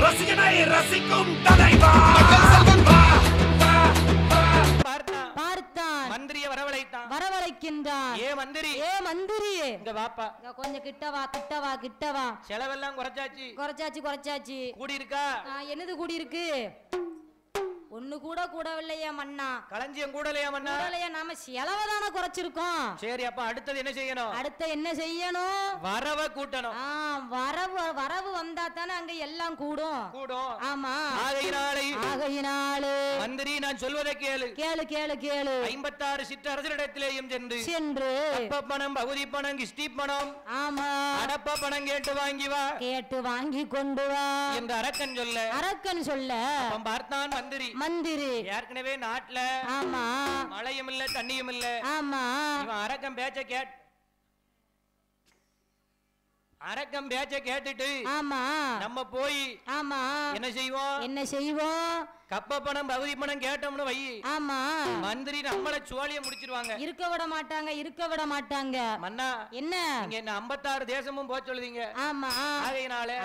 ரசிகனை ரசிக்கும் தலைவா பார்த்தான் மந்திரிய வரவழைக்கின்றான். ஏ மந்திரி இங்க வாப்பா, கொஞ்சம் கிட்டவா. செலவெல்லாம் குறைச்சாச்சு கூடி இருக்கா? என்னது கூடி இருக்கு? ஒண்ணு கூட கூடவில்லையா மன்னா? களஞ்சியம் கூடலையா மன்னா? கூடலையா? நாம செலவதான குறைச்சிருக்கோம். சரி, அப்ப அடுத்தது என்ன செய்யணும்? வரவ கூட்டணும். வரவு வந்தா தானே அங்க எல்லாம் கூடும். ஆமா. ஆகையினாலே மந்திரி நான் சொல்வதை கேளு. 56 சிற்றரசரிடத்திலேயும் சென்று பணம், பகுதி பணம், கிஷ்டி பணம், ஆமா, அடப்ப பணம் கேட்டு வாங்கி கொண்டு வா என்று அரக்கன் சொல்ல பார்த்தான் மந்திரி. ஏற்கனவே நாட்டுல ஆமா மழையும் இல்ல தண்ணியும் இல்ல. ஆமா. இவன் அரக்கன் பேச்ச கேட்டுட்டு ஆமா நம்ம போய் ஆமா என்ன செய்வோம்? கப்ப பணம், பகுதி பணம் கேட்டோம்னு வை. ஆமா. மந்திரி நம்மள சோழிய முடிச்சிருவாங்க. இருக்க விட மாட்டாங்க. மன்னா என்ன நீங்க என்ன 56 தேசமும் போக சொல்லுதீங்க. ஆமா.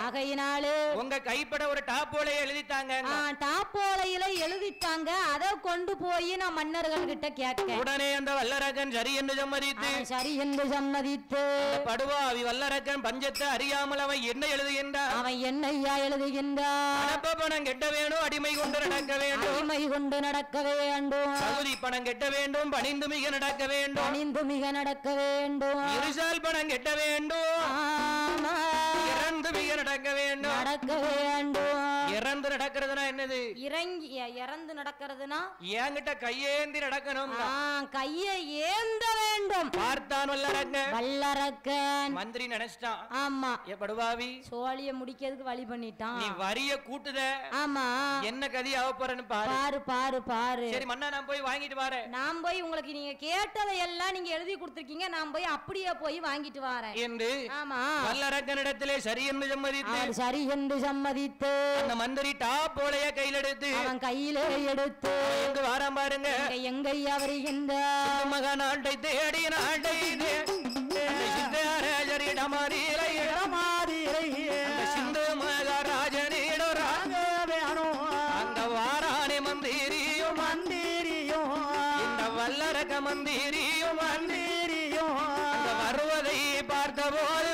ஆகையினாலே உங்க கைப்பட ஒரு டாப்போலைய எழுதிட்டாங்க. அத கொண்டு போய் நான் மன்னர்கள் கிட்ட கேட்க. உடனே அந்த வல்லரக்கன் சரி என்று சம்மதித்து படுவாவி வல்லரக்கன் பஞ்சத்தை அறியாமல் அவன் என்ன எழுதுகின்றான்? அடப்ப பணம் கெட்ட வேணும், அடிமை கொண்டு நடக்க வேண்டும். பகுதி பணம் கெட்ட வேண்டும், பணிந்து மிக நடக்க வேண்டும். இருசால் பணம் கெட்ட வேண்டும், இறந்து மிக நடக்க வேண்டும். இறந்து நடக்கிறதுனா என்னது? இறந்து நடக்கிறதுனா என்கிட்ட கையேந்தி நடக்கணும். கையை ஏந்த வேண்டும். பார்த்தான் வல்லரக்கன். மந்திரி நினைச்சிட்டான். ஆமா. படுவாவி சோழிய முடிக்கிறதுக்கு வழி பண்ணிட்டான். நீ வரிய கூட்டுத. ஆமா. என்ன கதி ஆகப்போறன்னு பாரு. சரி மன்னா, நான் போய் வாங்கிட்டு வரேன். நான் போய் உங்களுக்கு நீங்க கேட்டதை எல்லாம் நீங்க எழுதி கொடுத்திருக்கீங்க, நான் போய் அப்படியே போய் வாங்கிட்டு வரேன் என்று ஆமா வல்லரக்கனிடத்திலே சரி என்று சம்மதித்து அந்த மந்திரி டாப்போலைய கையில எடுத்து எங்க வாரம் பாருங்க. எங்கையா வருகின்ற மகனாட்டை தேடி நாட்டை சிந்து மகாராஜனிடோ அந்த வாராணி மந்திரியும் இந்த வல்லரக மந்திரியும் அந்த வருவதை பார்த்த போது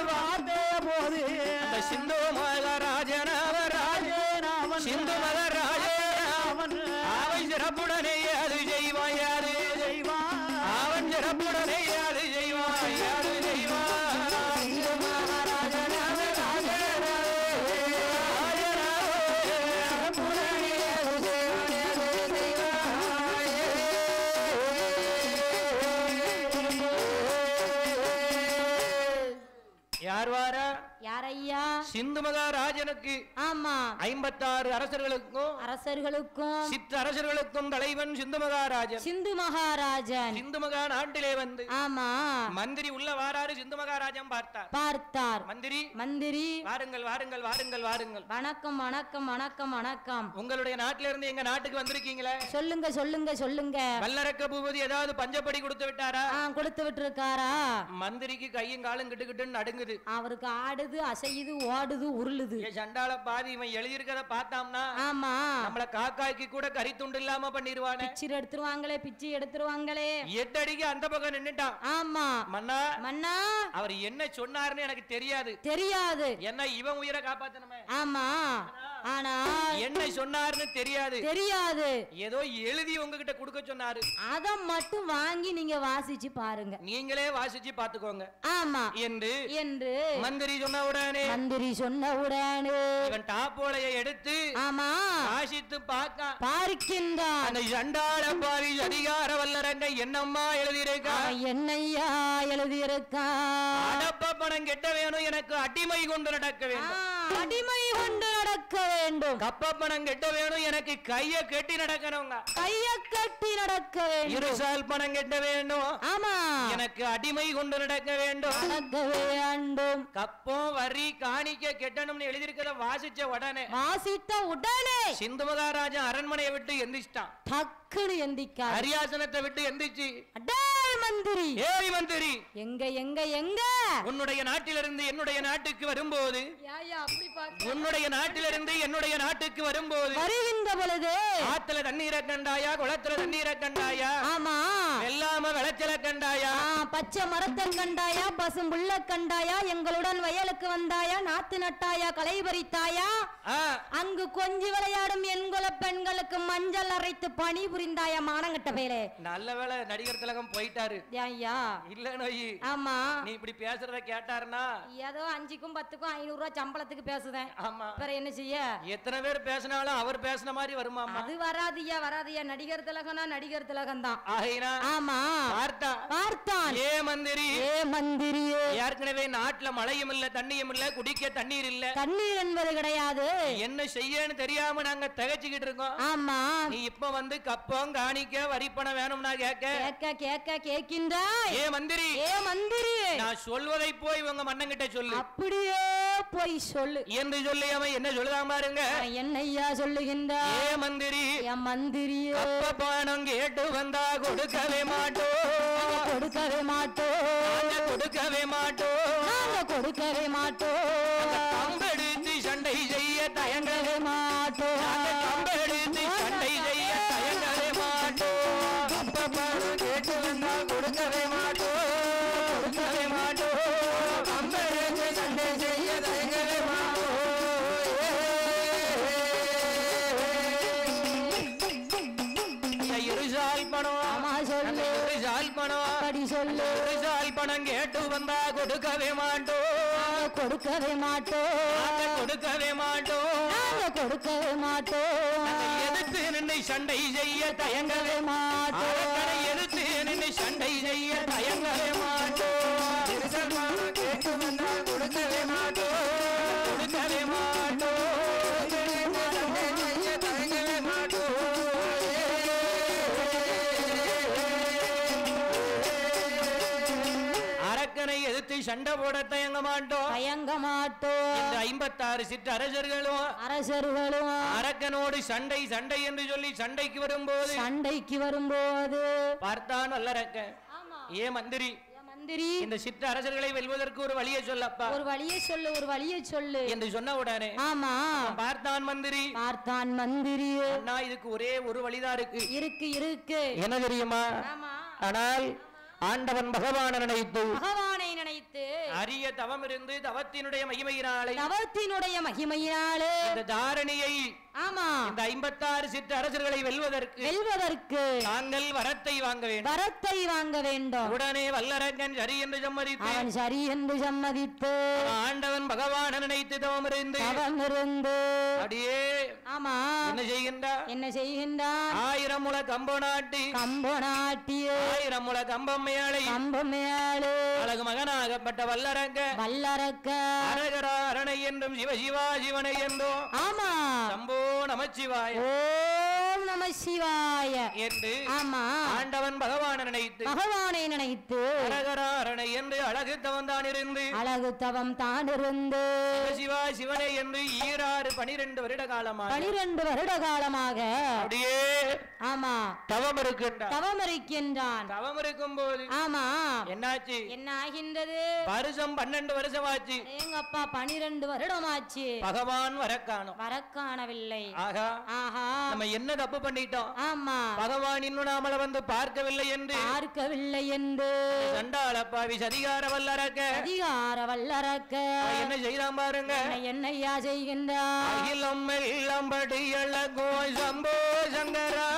அந்த சிந்து மகாராஜன் சிந்து மகாராஜன் அவன் சிறப்புடனே அது செய்வான். அவன் சிறப்புடனே அது செய்வான். யாரையா? சிந்து மகாராஜனுக்கு ஆமா 56 அரசர்களுக்கும் சிற்றரசர்களுக்கும் தலைவன் சிந்து மகாராஜன். சிந்து மகா நாட்டிலே வந்து ஆமா மந்திரி உள்ள வாராரு. சிந்து மகாராஜன் பார்த்தார். மந்திரி வாருங்கள். வணக்கம். உங்களுடைய நாட்டில இருந்து எங்க நாட்டுக்கு வந்திருக்கீங்களே. சொல்லுங்க. வல்லரக்க பூபதி ஏதாவது பஞ்சப்படி கொடுத்து விட்டாரா? கொடுத்து விட்டுருக்காரா? மந்திரிக்கு கையும் காலும் கிட்டுக்கிட்டு நடுங்குது. அவருக்கு ஆடுது, அசையுது, ஓடுது, உருளுது. சண்டால பாதி இவன் எழுதியிருக்கத பார்த்தாம்னா ஆமா நம்மள காக்காய்க்கு கூட கறி துண்டு இல்லாம பண்ணிடுவானே. பிச்சு எடுத்துருவாங்களே. 8 அடிக்கு அந்த பக்கம் நின்னுட்டான். ஆமா. மன்னா அவர் என்ன சொன்னாருன்னு எனக்கு தெரியாது. என்ன இவன் உயிரை காப்பாத்தணுமே. ஆமா. ஆனா என்ன சொன்னாருன்னு தெரியாது. ஏதோ எழுதி உங்ககிட்ட கொடுக்க சொன்னாரு. அத மட்டும் வாங்கி நீங்க வாசிச்சு பாருங்க. நீங்களே வாசிச்சு பாத்துக்கோங்க. ஆமா என்று மந்திரி சொன்ன உடனே இவன் டாப்போலைய எடுத்து ஆமா வாசித்து பார்க்கின்றான். அந்த சண்டாள பாவி அதிகார வல்லரங்க என்னம்மா என்னையா எழுதியிருக்கான்? அடப்ப பணம் கெட்ட வேணும், எனக்கு அடிமை கொண்டு நடக்க வேண்டும். கப்ப பணம் கெட்ட வேணும், எனக்கு கைய கட்டி நடக்கணும். இருசால் பணம் கெட்ட வேண்டும், ஆமா எனக்கு அடிமை கொண்டு நடக்க வேண்டும். கப்பம் வரி காணிக்க கெட்டணும்னு எழுதியிருக்கிறத வாசித்த உடனே சிந்து மகாராஜா அரண்மனையை விட்டு எந்திரிச்சிட்டான். டக்குனு எந்திரிக்க அரியாசனத்தை விட்டு எந்திரிச்சு மந்திரி ஏய் மந்திரி எங்க எங்க எங்க உன்னுடைய நாட்டிலிருந்து என்னுடைய நாட்டுக்கு வரும்போது அப்படி பாக்க உன்னுடைய நாட்டிலிருந்து என்னுடைய நாட்டுக்கு வரும்போது வருகின்ற பொழுது ஆத்துல தண்ணீரை கண்டாயா குளத்துல தண்ணீரை கண்டாயா ஆமா வெள்ளாம விளைச்சல கண்டாயா பச்சை மரத்தை கண்டாயா பசும் புல்ல கண்டாயா எங்களுடன் வயலுக்கு வந்தாயா நாத்து நட்டாயா களை பறித்தாயா அங்கு கொஞ்சி விளையாடும் எண்குல பெண்களுக்கு மஞ்சள் அரைத்து பணி புரிந்தாயா மானங்கட்ட பேரே நல்ல வேளை நடிகர் திலகம் போயிட்டாரு ஐயா இல்ல நோய் ஆமா நீ இப்படி பேசுறத கேட்டாருன்னா ஏதோ 5க்கும் 10க்கும் 500 ரூபாய் சம்பளத்துக்கு பேசுதேன் ஆமா வேற என்ன செய்ய எத்தனை பேர் பேசினாலும் அவர் பேசின மாதிரி வருமா அது வராதியா நடிகர் திலகம்னா நடிகர் திலகம் தான் ஆமா பார்த்தான் ஏ மந்திரி ஏற்கனவே நாட்டுல மழையும் இல்ல தண்ணியும் இல்ல குடிக்க தண்ணீர் இல்ல தண்ணீர் என்பது கிடையாது என்ன செய்யன்னு தெரியாம நாங்க தகச்சிக்கிட்டு இருக்கோம் ஆமா நீ இப்ப வந்து கப்பம் காணிக்க வரிப்பணம் வேணும்னா கேட்கின்றாய் ஏ மந்திரி நான் சொல்வதை போய் உங்க மன்னங்கிட்ட சொல்லு அப்படியே போய் சொல்லு என்று சொல்லி அவன் என்ன சொல்லுதான் பாருங்க என்னையா சொல்லுகின்ற ஏ மந்திரி கப்ப பணம் கேட்டு வந்தா கொடுக்கவே மாட்டோம் கம்பெடுத்து சண்டை செய்ய தயங்கவே மாட்டோம் கப்ப பணம் கேட்டு வந்தா கொடுக்கவே மாட்டோம் கம்பெடுத்து சண்டை செய்ய தயங்கவே மாட்டோம் பணம் கேட்டு வந்தா கொடுக்கவே மாட்டோம் எதிர்த்து நின்று சண்டை செய்ய தயங்கவே மாட்டோம் கேட்டு வந்தா கொடுக்கவே மாட்டோம் எதிர்த்து சண்டை போட தயங்க மாட்டோம் இந்த 56 சிற்றரசர்களும் அரக்கனோடு சண்டை என்று சொல்லி சண்டைக்கு வரும்போது பார்த்தான் வல்லரக்கன் ஏ மந்திரி இந்த சிற்றரசர்களை வெல்வதற்கு ஒரு வழியை சொல்லப்பா ஒரு வழியை சொல்லு என்று சொன்ன உடனே ஆமா பார்த்தான் மந்திரி அண்ணா இதுக்கு ஒரே ஒரு வழிதான் இருக்கு என்ன தெரியுமா ஆனால் ஆண்டவன் பகவானை நினைத்து அரிய தவம் இருந்து தவத்தினுடைய மகிமையினாலே இந்த தாரணியை ஆமா இந்த 56 சிற்றரசர்களை வெல்வதற்கு நாங்கள் வரத்தை வாங்க வேண்டும் உடனே வல்லரக்கன் சரி என்று சம்மதித்து ஆண்டவன் பகவானை நினைத்து தவம் இருந்து அப்படியே ஆமா என்ன செய்கின்றார் 1000 முழ கம்போ நாட்டி 1000 முழ கம்பம் அழகு மகனாகப்பட்ட வல்லரக்க அரகரா அரணை என்றும் சிவசிவா சிவனை என்றும் ஆமா சம்போ நமச்சிவாய ஓம் நமசிவாய என்று ஆமா ஆண்டவன் பகவானை நினைத்து அரகரா அரணை என்று அழகு தவம் தான் இருந்து சிவசிவா சிவனை என்று 12 வருட காலமாக அப்படியே ஆமா தவம் இருக்கின்றான் தவம் இருக்கும் போது ஆமா என்னாச்சு என்ன ஆகின்றது வருஷம் 12 வருஷம் ஆச்சு எங்க அப்பா 12 வருடம் ஆச்சு பகவான் வரக்காணவில்லை ஆஹா நம்ம என்ன தப்பு பண்ணிட்டோம் ஆமா பகவான் இன்னும் நாமள வந்து பார்க்கவில்லை என்று சண்டாள பாவி சதிகார வல்லரக்க என்ன செய்யலாம் பாருங்க என்னையா செய்கின்றார் அகிலம் எல்லாம் படி அழகோ சம்போ சங்கரா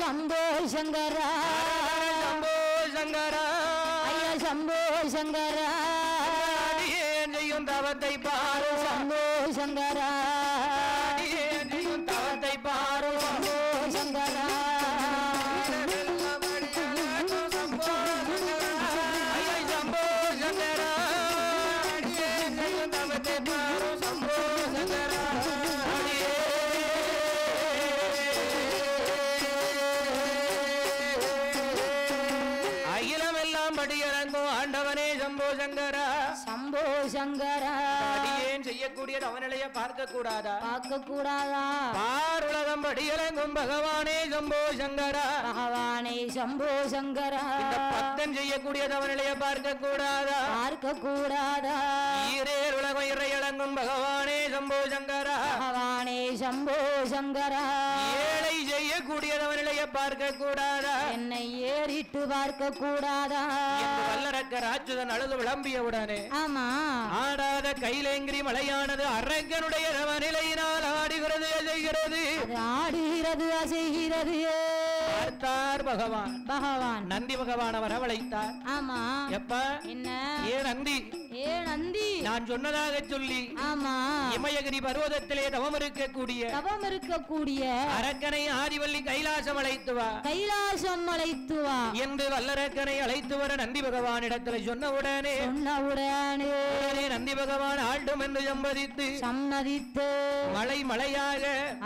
சம்போ சங்கரா செய்யும் தவத்தை பாரு சம்போ சங்கரா செய்யும் தவத்தை பாரு சம்போ சங்கரா செய்யக்கூடிய தவநிலைய பார்க்க கூடாதா? பார்க்க கூடாதா? பாருலகம் படியலங்கும் பகவானே சம்போ சங்கரா, பகவானே சம்போ சங்கரா. இந்த பக்தன் செய்யக்கூடிய தவநிலைய பார்க்க கூடாதா? பார்க்க கூடாதா? ஈரேர் உலகம் இறையலங்கும் பகவானே சம்போ சங்கரா, பகவானே சம்போ சங்கரா. ஏழை செய்யக்கூடிய தவநிலைய பார்க்க கூடாதா? என்னை ஏறிட்டு பார்க்க கூடாதா? வல்லரக்க ராட்சதன் அழுது விளம்பியவுடனே ஆமா ஆடாத கைலேங்கிரி மலையானது அரங்கனுடைய தவநிலையினால் ஆடுகிறது அசைகிறது, ஆடுகிறது அசைகிறது. பார்த்தார் பகவான். பகவான் நந்தி பகவான் வரவழைத்தார். ஆமா எப்ப என்ன? ஏ நந்தி, ஏ நந்தி, நான் சொன்னதாக சொல்லி ஆமா இமயகிரி பர்வதத்திலே தவம் இருக்கக்கூடிய அரக்கனை ஆதிவள்ளி கைலாசம் அழைத்து வா, கைலாசம் அழைத்து வா என்று வல்லரக்கனை அழைத்து வர நந்தி பகவானிடத்துல சொன்னவுடனே நந்தி பகவான் ஆண்டும் என்று சம்மதித்து மலை மலையாக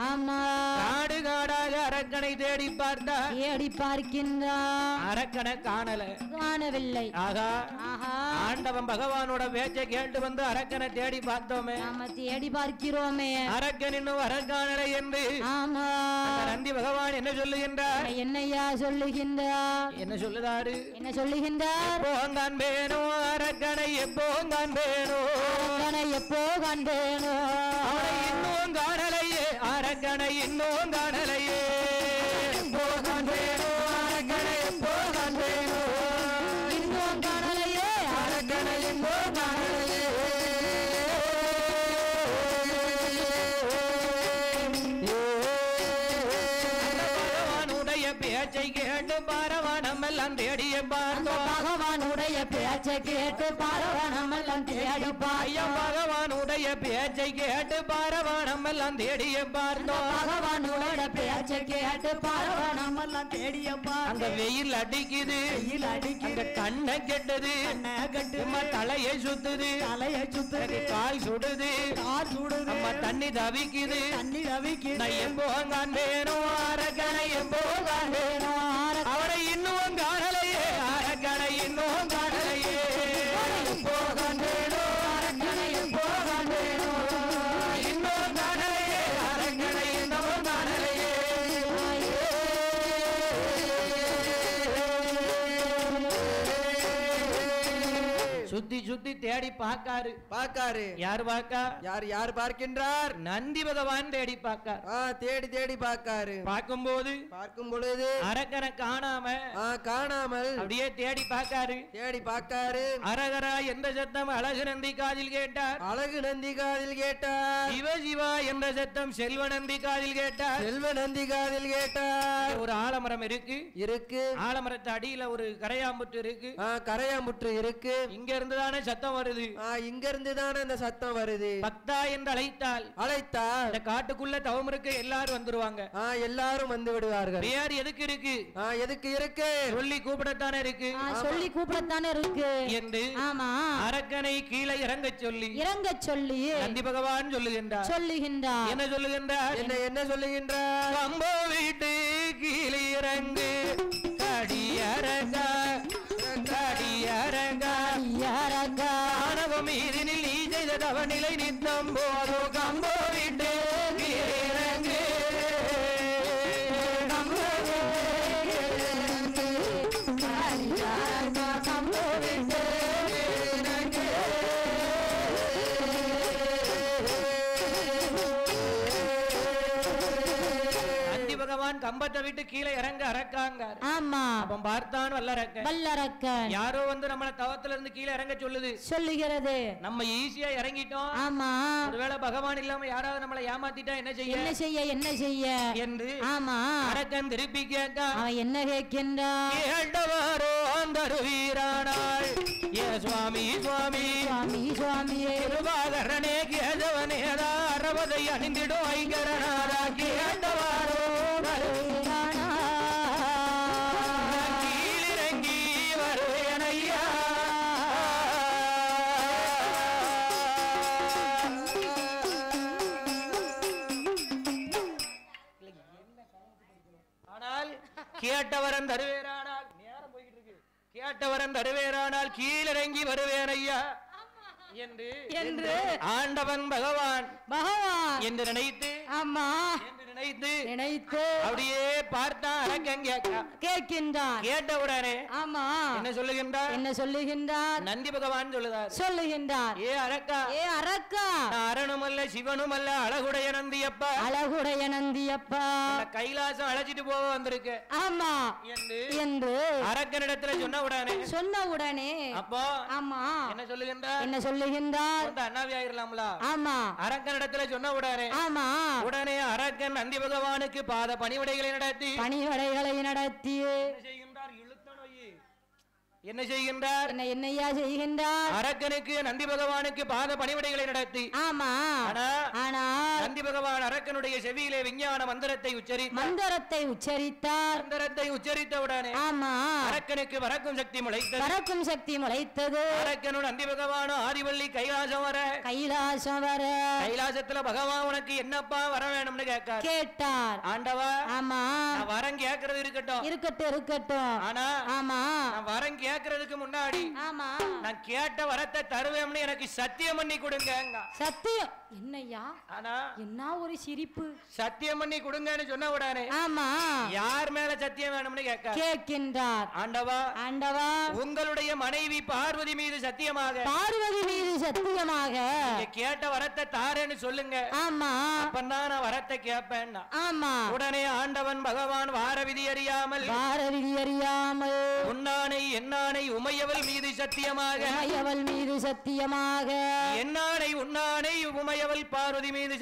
ஆமா காடு காடாக அரக்கனை தேடி பார்த்தார். தேடி பார்க்கின்றார். அரக்கனை காணவில்லை. ஆகா ஆண்டவன் பகவானோட பேச்சை கேட்டு வந்து அரக்கனை தேடி பார்த்தோமே, நாம தேடி பார்க்கிறோமே, அரக்கன் இன்னும் வரக்கானலை என்று ஆமா நந்தி பகவான் என்ன சொல்லுகின்றார்? என்னையா சொல்லுகின்றார்? என்ன சொல்லுதாரு? என்ன சொல்லுகின்றார்? எப்போங்கான் வேணோ அரக்கனை, எப்போங்கான் வேணோ அரக்கனை, எப்போ காண்பேனோ, அவனை இன்னும் காணலையே, அரக்கனை இன்னும் காணலையே, எப்போங்கான் வேணோ அரக்கனை, எப்போங்கான் வேணோ, இன்னும் காணலையே, அரக்கனை இன்னும் காணலையே. பகவானுடைய பேச்சை கேட்டு பாரவானம் எல்லாம் தேடிய பார்த்தோம். பகவானுடைய பேச்சை கேட்டு பாரவானம் எல்லாம் தேடி பார்த்தோம். பகவானுடைய பேச்சை கேட்டு பாரவானம் எல்லாம் தேடிய பார்த்தோம். பகவானுடைய பேச்சை கேட்டு பாரவானம் எல்லாம் தேடிய பார்த்தோம். அந்த வெயில் அடிக்குது, அந்த கண்ணை கெட்டது, அம்மா தலையை சுத்துது, கால் சுடுது, அம்மா தண்ணி தவிக்குது, நான் எப்போ காண்பேனும் அரக்கனை, எப்போ காண்பேனும் அவரை இன்னும் காணலையே, அரக்கனை இன்னும் காணலையே, எப்போ காண்பேனும் அரக்கனை, எப்போ காண்பேனும் இன்னும் காணலையே, அரக்கனை இன்னும் காணலையே. சுத்தி சுத்தி தேடி பார்க்காரு. யார் பார்க்கா? யார் பார்க்கின்றார்? நந்தி பகவான் தேடி பார்க்கார். தேடி பார்க்காரு. பார்க்கும் பொழுது அரக்கனை காணாமல் அப்படியே தேடி பார்க்காரு. அரகரா என்ற சத்தம் அழகு நந்தி காதில் கேட்டார். சிவ சிவா என்ற சத்தம் செல்வ நந்தி காதில் கேட்டார். ஒரு ஆலமரம் இருக்கு. ஆலமரத்து அடியில ஒரு கரையாம்புற்று இருக்கு. இங்க இருந்துதானே சத்தம் வருது. இந்த சத்தம் வருது. பக்தா என்று அழைத்தால் இந்த காட்டுக்குள்ள தவம் இருக்க எல்லாரும் வந்துருவாங்க. எல்லாரும் வந்து விடுவார்கள். வேறு எதுக்கு இருக்கு? சொல்லி கூப்பிடத்தானே இருக்கு என்று அரக்கனை கீழே இறங்க சொல்லி நந்தி பகவான் சொல்லுகின்றார். என்ன சொல்லுகின்றார்? கம்போ வீட்டு கீழே இறங்கு கடியரங்கா மீதினில் நீ செய்த தவநிலை நித்தம் போதோ கம்போ விட்டு இறங்கு. பகவான் கம்பத்தை விட்டு கீழே இறங்க அரக்காங்க. ஆமா அப்ப பார்த்தான் வல்லரக்கன். யாரோ வந்து நம்மள தவத்துல இருந்து கீழே இறங்க சொல்லுகிறது. நம்ம ஈஸியா இறங்கிட்டோம். ஆமா ஒருவேளை பகவான் இல்லாம யாராவது நம்மள ஏமாத்திட்டா என்ன செய்ய என்று அரக்கன் திருப்பி கேட்க அவன் என்ன கேட்கின்றான்? கேட்டவாரோ அந்தருவீரானாள் ஏ சுவாமி கிருபாகரனே கேதவனேதா அரவதை அணிந்திடும் ஐங்கரனாரா கேட்டவாரோ கீழிறங்கி வருவேன் ஐயா. ஆனால் கேட்டவரன் தருவேரானால் நேரம் போய்கிட்டு இருக்கு. கேட்டவரன் தருவேரானால் கீழிறங்கி வருவேன் ஐயா என்று ஆண்டவன் பகவான் என்று நினைத்து ஆமா நினைத்து அப்படியே பார்த்தா கேட்கின்றான். கேட்டவுடனே ஆமா என்ன சொல்லுகின்றார் நந்தி பகவான் சொல்லுகின்றார் ஏ அரக்கா அரணுமல்ல சிவனுமல்ல அழகுடைய நந்தியப்பா கைலாசம் அழைச்சிட்டு போக வந்திருக்க ஆமா என்று அரக்கனிடத்துல சொன்ன உடனே அப்போ ஆமா என்ன சொல்லுகின்றார் அண்ணாவி ஆயிரலாம்ல ஆமா அரக்கனிடத்துல சொன்ன ஆமா உடனே அரக்கன் நந்தி பகவானுக்கு பாத பணிவிடைகளை நடத்தி என்ன செய்கின்றார் என்னையா செய்கின்றார் அரக்கனுக்கு நந்தி பகவானுக்கு பாத பணிவிடைகளை நடத்தி ஆமா ஆனா நந்தி பகவான் அரக்கனுடைய செவியிலே விஞ்ஞான மந்திரத்தை உச்சரித்தார். உச்சரித்தவுடனே ஆமா அரக்கனுக்கு வரக்கும் சக்தி முளைத்தது. அரக்கனும் நந்தி பகவானும் ஆதிவள்ளி கைலாசம் வர கைலாசத்துல பகவான் உனக்கு என்னப்பா வர வேணும்னு கேட்டார். ஆண்டவா ஆமா வரம் கேட்கறது இருக்கட்டும் ஆனா ஆமா வரம் கேட்கறதுக்கு முன்னாடி ஆமா நான் கேட்ட வரத்தை தருவேன்னு எனக்கு சத்தியம் பண்ணி கொடுங்க. சத்தியம் என்னையா? ஆனா என்ன ஒரு சிரிப்பு. சத்தியம் பண்ணி கொடுங்கன்னு சொன்ன உடனே ஆமா யார் மேல சத்தியம் வேணும்னு கேட்கின்றார். ஆண்டவா உங்களுடைய மனைவி பார்வதி மீது சத்தியமாக கேட்ட வரத்தை தாரேன்னு சொல்லுங்க. ஆமா அப்பந்தான் நான் வரத்தை கேட்பேன். ஆமா உடனே ஆண்டவன் பகவான் வாரவிதி அறியாமல் உன்னானை என்னானை உமையவள் மீது சத்தியமாக என்னானை உன்னானை உமையவள் பார்வதி மீது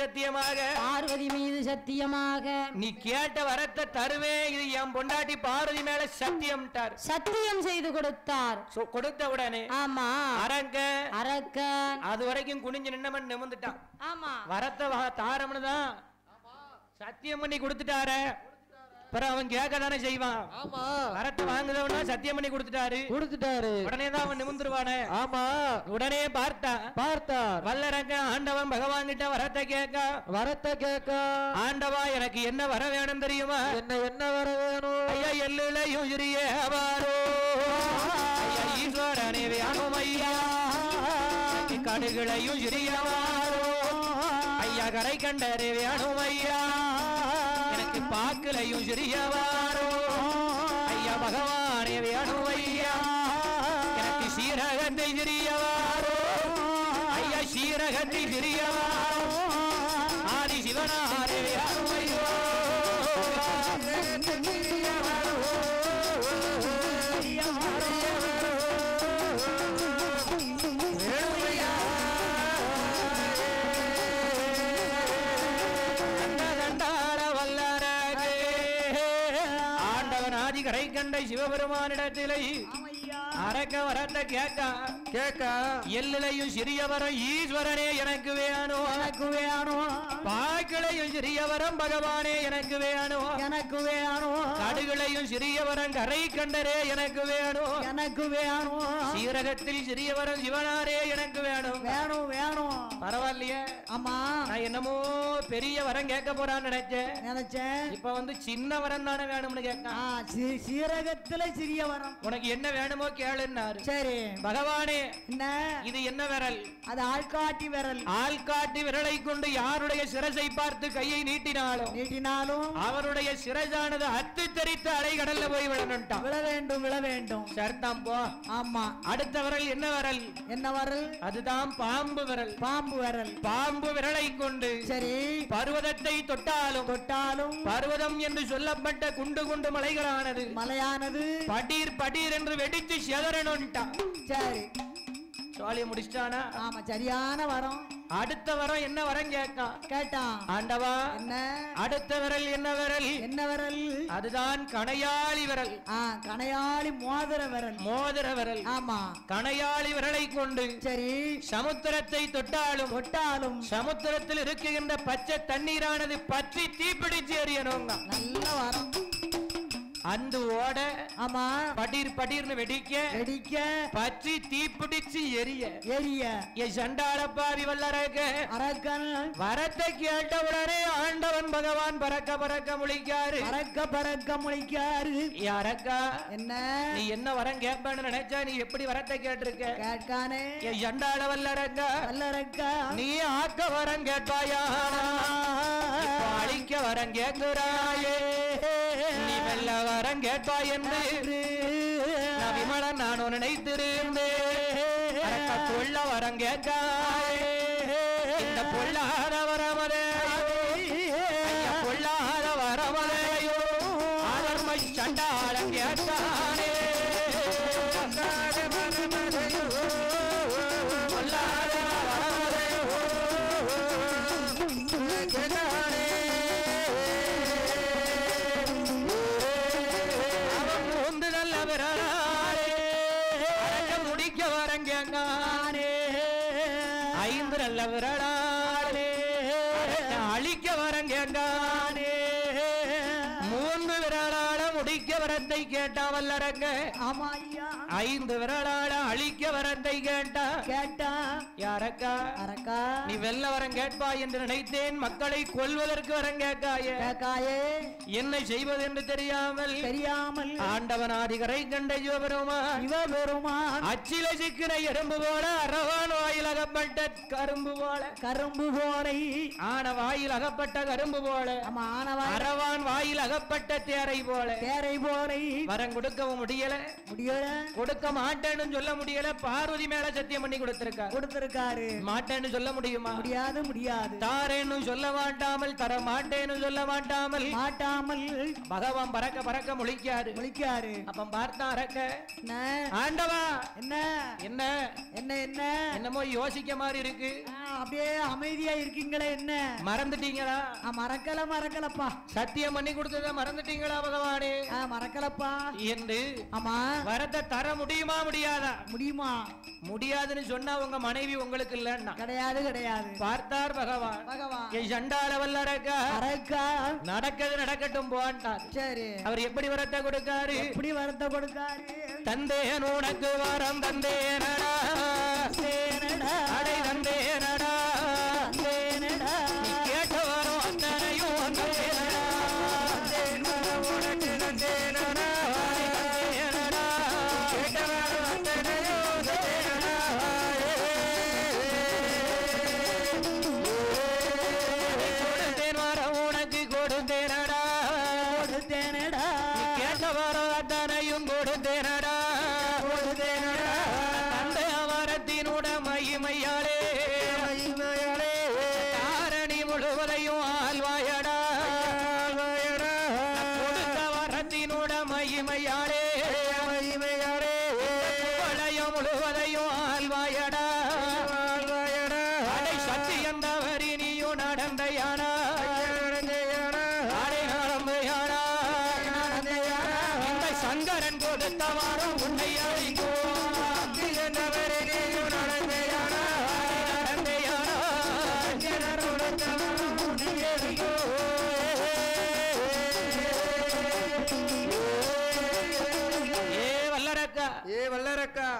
சத்தியமாக நீ கேட்ட வரத்தை தருவேன், இது என் பொண்டாட்டி பார்வதி மேல சத்தியம் செய்து கொடுத்தார். கொடுத்த உடனே ஆமா அரக்கன் அது வரைக்கும் குனிஞ்சு நின்னவன் நிமிர்ந்துட்டான். ஆமா வரத்தை தாரம்னு தான் சத்தியம் பண்ணி கொடுத்துட்டாரு. அவன் கேட்க தானே செய்வான். வரத்தை வாங்குதவனா சத்தியம் பண்ணி கொடுத்துட்டாரு. உடனே தான் அவன் நிமிர்ந்துருவானே. ஆமா உடனே பார்த்தார் வல்லரங்க ஆண்டவன் பகவான் கிட்ட வரத்தை கேட்க ஆண்டவா எனக்கு என்ன வர வேணும் தெரியுமா? என்ன வர வேணும்? ஐயா எல்லையும் சிறியவாரோ ஐயா ஈஸ்வரனே வேணும் ஐயா கடுகளையும் சிறியவாரோ ஐயா கரை கண்டரே வேணும் ஐயா எனக்கு பாக்கலையும் சிறியவாரோ ஐயா பகவானே வேணும் ஐயா எனக்கு சீரகத்தை சிறியவாரோ ஐயா சீரகத்தை சிறியவாரோ ஆதி சிவனாரே வேணும் ஐயோ கரை கண்ட சிவபெருமானிடத்திலே அரக்க வரத்தை கேட்க எல்லையும் சிறியவரம் ஈஸ்வரனே எனக்கு வேணும் பாக்களையும் சிறியவரம் பகவானே எனக்கு வேணும் கடுகளையும் சிறியவரம் கரை கண்டரே எனக்கு வேணும் சீரகத்தில் சிறியவரம் சிவனாரே எனக்கு வேணும் பரவாயில்லையே. ஆமா நான் என்னமோ பெரிய வரம் கேட்க போறான்னு நினைச்சேன். இப்ப சின்ன வரம் தானே வேணும்னு கேட்க சீரகத்துல சிறிய வரம் உனக்கு என்ன வேணுமோ கேளுன்னாரு. சரி பகவானே என்ன இது என்ன விரல்? அது ஆள்காட்டி விரலை கொண்டு யாருடைய சிரசை பார்த்து கையை நீட்டினாலும் அவருடைய சிரசானது அத்து தெரித்து அலைகடல்ல போய் விழ வேண்டும். சர்தாம் போ. ஆமா அடுத்த விரல் என்ன விரல்? அதுதான் பாம்பு விரலை கொண்டு சரி பர்வதத்தை தொட்டாலும் பர்வதம் என்று சொல்லப்பட்ட குண்டு மலையானது படீர் என்று வெடித்து செதறணும்ட்டா. சரி சோழிய முடிச்சிட்டானா? ஆமா சரியான வரம். அடுத்த வரம் என்ன வரம் கேட்டான். ஆண்டவா என்ன அடுத்த விரல் என்ன விரல்? அதுதான் கணையாளி விரல். கணையாளி மோதிர விரல். ஆமா கணையாளி விரலை கொண்டு சரி சமுத்திரத்தை தொட்டாலும் சமுத்திரத்தில் இருக்குகின்ற பச்சை தண்ணீரானது பற்றி தீப்பிடிச்சு எறியணும். நல்ல வரம். அந்த ஓட ஆமா படீர்னு வெடிக்க பற்றி தீப்பிடிச்சு எரிய சண்டாளப்பாவி வல்லரக்க அரக்கன் வரத்தை கேட்டவுடனே ஆண்டவன் பகவான் பறக்க பறக்க முழிக்காரு. பறக்க முழிக்காரு. அரக்கா என்ன நீ என்ன வரம் கேட்பான்னு நினைச்சா நீ எப்படி வரத்தை கேட்டிருக்க? கேட்கானே சண்டாள வல்லரக்கா நீ ஆக்க வரம் கேட்பாயா? அழிக்க வரம் கேட்கிறாயே. நீ வெல்ல வரம் கேட்பாய் என்று விமலன் நானும் நினைத்திருந்தேன். கொள்ள வரம் கேட்காயே. இந்த பொல்லாத வரமதே பொல்லாத வரமதையோ அதர்மை சண்டாளம் கேட்டானே. அழிக்க வரங்கேண்டானே. மூன்று விரலால முடிக்க வரத்தை கேட்டா வல்லரங்க. ஆமா ஐயா. 5 விரலால அழிக்க வரத்தை கேட்டா யாரக்கா? அரக்கா நீ வெல்ல வரம் கேட்பாய் என்று நினைத்தேன். மக்களை கொல்வதற்கு வரம் கேட்காயே. என்ன செய்வது என்று தெரியாமல் ஆண்டவனாதிகரை கண்ட சிவபெருமான் அச்சில சிக்கிற எறும்பு போல அரவான் வாயில் அகப்பட்ட கரும்பு போல ஆன வாயில் அகப்பட்ட கரும்பு போல அரவான் வாயில் அகப்பட்ட தேரை போல வரம் கொடுக்கவும் முடியல. கொடுக்க மாட்டேன்னு சொல்ல முடியல. பார்வதி மேல சத்தியம் பண்ணி கொடுத்திருக்காரு. மாட்டேன்னு சொல்ல முடியுமா? முடியாது. தாரேன்னு சொல்ல மாட்டாமல் தர மாட்டேன்னு சொல்ல மாட்டாமல் பகவான் பறக்க பறக்க முழிக்காரு. அப்ப பார்த்தா அரக்க ஆண்டவா என்ன என்ன என்ன என்ன என்னமோ யோசிக்க மாதிரி இருக்கு. அப்படியே அமைதியா இருக்கீங்களே என்ன மறந்துட்டீங்களா? மறக்கலப்பா. சத்தியம் பண்ணி கொடுத்தத மறந்துட்டீங்களா பகவானே? மறக்கலப்பா என்று. ஆமா வரத்தை தர முடியுமா? முடியுமா? முடியாதுன்னு சொன்னா உங்க மனைவி உங்களுக்கு இல்லன்னா கிடையாது. பார்த்தார் பகவான். என் சண்டாள வல்லரக்கா நடக்கட்டும் போன்றார். சரி அவர் எப்படி வரத்தை கொடுக்காரு? தந்தேன் உனக்கு வரம் தந்தேனடா அடை தந்தேனடா கேட்ட வரும் அத்தனையும்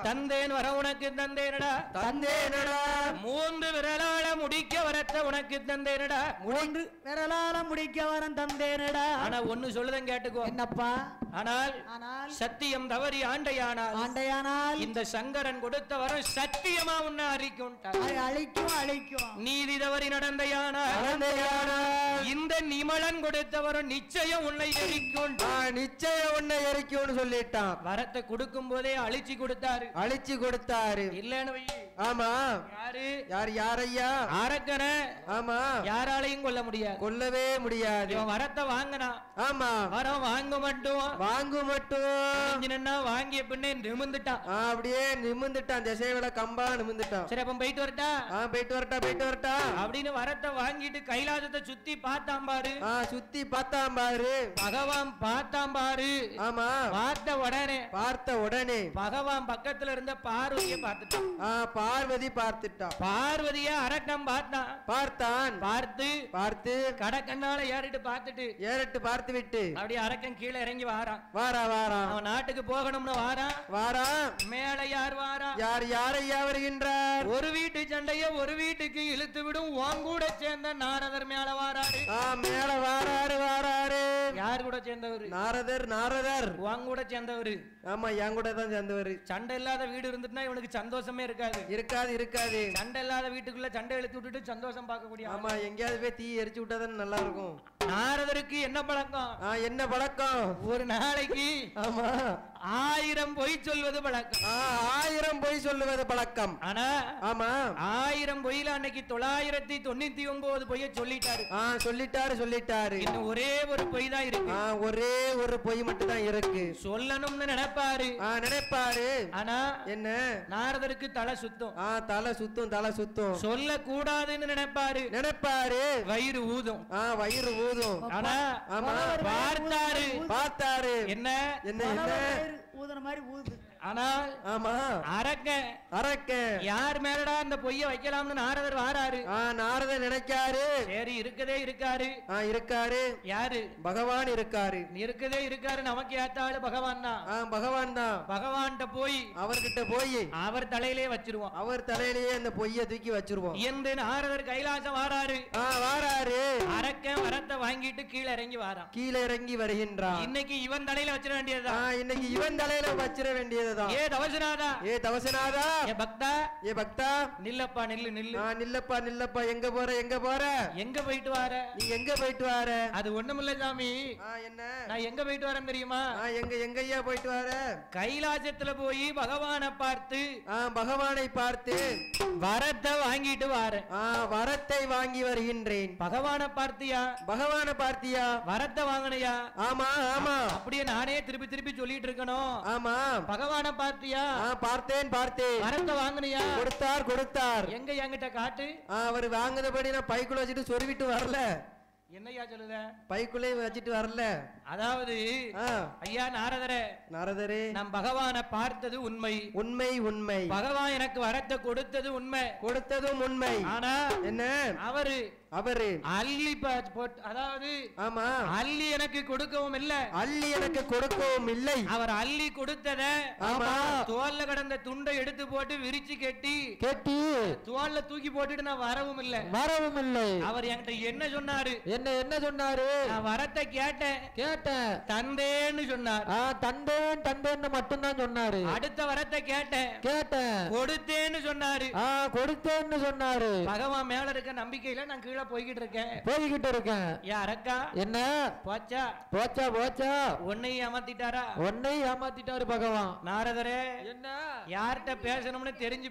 தந்தேன் வர உனக்கு தந்தேனடா மூன்று விரலால முடிக்க வரத்த உனக்கு தந்தேனடா வரம் தந்தேனடா. ஆனா ஒண்ணு சொல்லுதன் கேட்டுக்கோ. என்னப்பா? ஆனால் சத்தியம் தவறி ஆண்டையானால் இந்த சங்கரன் கொடுத்த வரம் சத்தியமா உன்னை அழிக்கும். நீதி தவறி நடந்தையானால் இந்த நிமலன் கொடுத்த வரம் நிச்சயம் உன்னை எரிக்கும் சொல்லிட்டான். வரத்தை கொடுக்கும் போதே அழிச்சு கொடுத்தாரு. இல்லன்னு ஆமா. யாரையா? அரக்கன. ஆமா. யாராலையும் கொல்லவே முடியாது. வரத்தை வாங்கினா. ஆமா. வரம் வாங்க மட்டும் வாங்கிய பின்னே நிமிந்துட்டான். அப்படியே நிமிந்துட்டான். திசைவில கம்பா நிமிந்துட்டான். சரி அப்ப போயிட்டு வரட்டா அப்படின்னு வரத்தை வாங்கிட்டு கைலாசத்தை சுத்தி பார்த்தான் பாரு. பகவான் பார்த்தான் பாரு. ஆமா. பார்த்த உடனே பகவான் பக்கத்துல இருந்த பார்வதியை பார்த்துட்டான். பார்வதிய அரக்கம் பார்த்தான். பார்த்து கடக்கண்ணால ஏறிட்டு பார்த்து விட்டு அப்படியே அரக்கன் கீழே இறங்கி வாரான். அவன் நாட்டுக்கு போகணும்னு வாரான். மேல யார் வாரா? யாரையா வருகின்றார்? ஒரு வீட்டு சண்டைய ஒரு வீட்டுக்கு இழுத்து விடும். உன் கூட சேர்ந்த நாரதர் மேல வாராரு. சேர்ந்தவர். நாரதர் உன் கூட சேர்ந்தவர். ஆமா, என் கூட தான் சேர்ந்தவர். சண்டை இல்லாத வீடு இருந்துட்டுனா இவனுக்கு சந்தோஷமே இருக்காது. சண்டை இல்லாத வீட்டுக்குள்ள சண்டை இழுத்து விட்டுட்டு சந்தோஷம் பார்க்கக்கூடிய. ஆமா, எங்கேயாவது போய் தீ எரிச்சு விட்டாதான் நல்லா இருக்கும். நாரதருக்கு என்ன பழக்கம்? என்ன பழக்கம்? ஒரு நாளைக்கு ஆமா 1000 பொய் சொல்வது பழக்கம். 1000 பொய் சொல்லுவது பழக்கம். ஆனா ஆமா 1000 பொய்ல அன்னைக்கு 999 பொய்ய சொல்லிட்டாரு. சொல்லிட்டாரு. இன்னும் ஒரே ஒரு பொய் தான் இருக்கு. ஒரே ஒரு பொய் மட்டும் தான் இருக்கு. சொல்லணும்னு நினைப்பாரு. ஆனா என்ன? நாரதருக்கு தலை சுத்தும். தலை சுத்தும். சொல்ல கூடாதுன்னு நினைப்பாரு. வயிறு ஊதும். ஆனா பார்த்தாரு. என்ன ஊதுற மாதிரி ஊது. ஆனால் அரக்க யார் மேலடா அந்த பொய்ய வைக்கலாம்னு நாரதர் வாராரு. நாரதர் நினைக்காரு. சரி இருக்காரு. யாரு? பகவான் இருக்காரு. நமக்கு ஏத்தாளு பகவான் தான். பகவான்கிட்ட போய் அவர்கிட்ட போய் அவர் தலையிலே வச்சிருவோம். அவர் தலையிலேயே அந்த பொய்ய தூக்கி வச்சிருவோம் என்று நாரதர் கைலாசம் வாராரு. அரக்க வரத்தை வாங்கிட்டு கீழே இறங்கி வருகின்றான். இன்னைக்கு இவன் தலையில வச்சிட வேண்டியதுதான். இன்னைக்கு இவன் தலையில வச்சிட வேண்டியதுதான். ஏ தவசநாதா, ஏ பக்தா, நில்லப்பா நில்லப்பா. எங்க போற? எங்க போயிட்டு வார? நீ எங்க போயிட்டு வார? அது ஒண்ணுமில்ல சாமி. என்ன? நான் எங்க போயிட்டு வரேன் தெரியுமா? எங்கய்யா போயிட்டு வார? கைலாசத்துல போய் பகவானை பார்த்து வரத்தை வாங்கிட்டு வார. வரத்தை வாங்கி வருகின்றேன். பகவானை பார்த்தியா? வரத்தை வாங்கினியா? ஆமா. அப்படியே நானே திருப்பி சொல்லிட்டு இருக்கணும். ஆமா. பகவானை பார்த்தியா? பார்த்தேன். வரத்தை வாங்கினியா? கொடுத்தார். எங்க என்கிட்ட காட்டு. அவர் வாங்குனபடி நான் பைக்குள்ள வச்சுட்டு சொருவிட்டு வரல. என்னையா சொல்லுத? பைக்குள்ளே வச்சுட்டு வரல. அதாவது ஐயா நாரதரே, நம் பகவானை பார்த்தது உண்மை. பகவான் எனக்கு வரத்தை கொடுத்ததும் உண்மை. ஆனா என்ன? அவரு அள்ளி அதாவது ஆமா அள்ளி எனக்கு கொடுக்கவும் இல்லை. அவர் அள்ளி கொடுத்தத தோல்ல கடந்த துண்டை எடுத்து போட்டு விரிச்சு கட்டி தோல்ல தூக்கி போட்டுட்டு நான் வரவும் இல்லை. அவர் என்கிட்ட என்ன சொன்னாரு? நான் வரத்தை கேட்டேன். தந்தேன்னு சொன்னார். தந்தேன்னு மட்டும் தான் சொன்னாரு. அடுத்த வரத்தை கேட்டேன். கொடுத்தேன்னு சொன்னாரு. பகவான் மேல இருக்க நம்பிக்கையில நான் கீழே போய்கிட்டு இருக்கேன். யாரக்கா என்ன? போச்சா உன்னையும் ஏமாத்திட்டாரு பகவான். நாரதரே, என்ன? யார்கிட்ட பேசணும்னு தெரிஞ்சு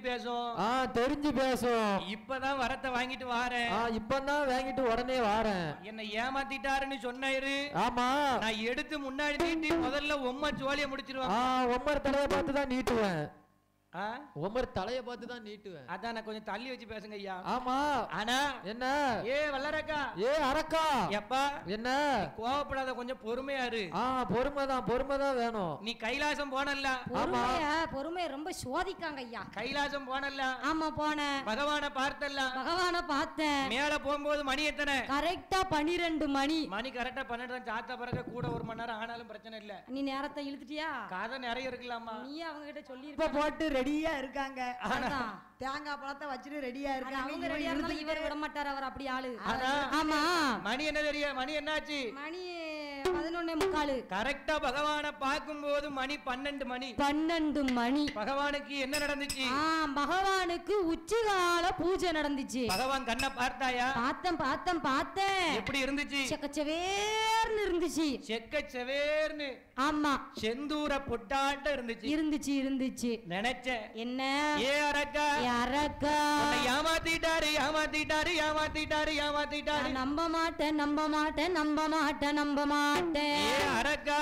பேசும். இப்பதான் வரத்தை வாங்கிட்டு வாரேன். இப்பதான் வாங்கிட்டு உடனே வாரேன். என்ன ஏமாத்திட்டாருன்னு சொன்னாரு. ஆமா. நான் எடுத்து முன்னாடி நீட்டி முதல்ல உம்மை ஜோலிய முடிச்சிருவேன். உம்மர் தலையை பார்த்து தான் நீட்டுவேன். உமர் தலைய பார்த்து தான் நீட்டுவேன். அதான் நான் கொஞ்சம் தள்ளி வச்சு பேசுங்க ஐயா. ஆமா. ஆனா என்ன? ஏ வல்லரக்கா, ஏ அரக்கா, எப்பா என்ன? கோவப்படாத, கொஞ்சம் பொறுமையா இரு. பொறுமைதான் வேணும். நீ கைலாசம் போனல்ல? பொறுமையை ரொம்ப சோதிக்காங்க ஐயா. கைலாசம் போனல்ல? ஆமா போனேன். பகவானை பார்த்தேன். மேல போகும்போது மணி எத்தனை? கரெக்டா 12 மணி. மணி கரெக்டா 12 தான். சாத்த பிறகு கூட 1 மணி நேரம் ஆனாலும் பிரச்சனை இல்ல. நீ நேரத்தை இழுத்துட்டியா? கதை நிறைய இருக்கலாமா? நீ அவங்க கிட்ட சொல்லி போட்டு ரெடியா இருக்காங்க. தேங்காய் பழத்தை வச்சுட்டு ரெடியா இருக்காங்க. அவங்க ரெடியா இருந்தாலும் இவர் விட மாட்டார். அவர் அப்படி ஆளு. ஆமா. மணி என்ன தெரியும்? மணி என்னாச்சு? மணி 11:45. கரெக்டா பகவானை பார்க்கும்போது மணி 12 மணி. பகவானுக்கு என்ன நடந்துச்சு? பகவானுக்கு உச்சிகால பூஜை நடந்துச்சு. பகவான் கண்ணை பார்த்தாயா? பார்த்தேன். எப்படி இருந்துச்சு? செக்கச்சவேர்னு இருந்துச்சு. செக்கச்சவேர்னு. ஆமா. செந்தூர பொட்டாட்ட இருந்துச்சு. நினைச்சேன். என்ன? ஏ அரக்கா, ஏமாத்திட்டாரு. நம்ப மாட்டேன். ஏ அரக்கா,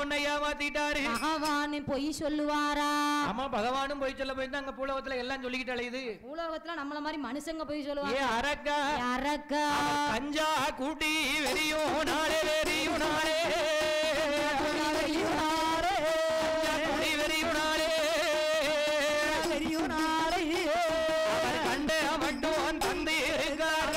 உன்னை ஏமாத்திட்டாரு. பகவான் பொய் சொல்லுவாரா? ஆமா, பகவானும் பொய் சொல்ல போய் அங்க பூலோகத்துல எல்லாம் சொல்லிக்கிட்டு அலையுது. பூலோகத்துல நம்மள மாதிரி மனுஷங்க பொய் சொல்லுவாங்க. ஏ அரக்கா, கஞ்சா கூட்டி வெறியும் நாளே கண்ட மட்டும் தந்திருக்கார்.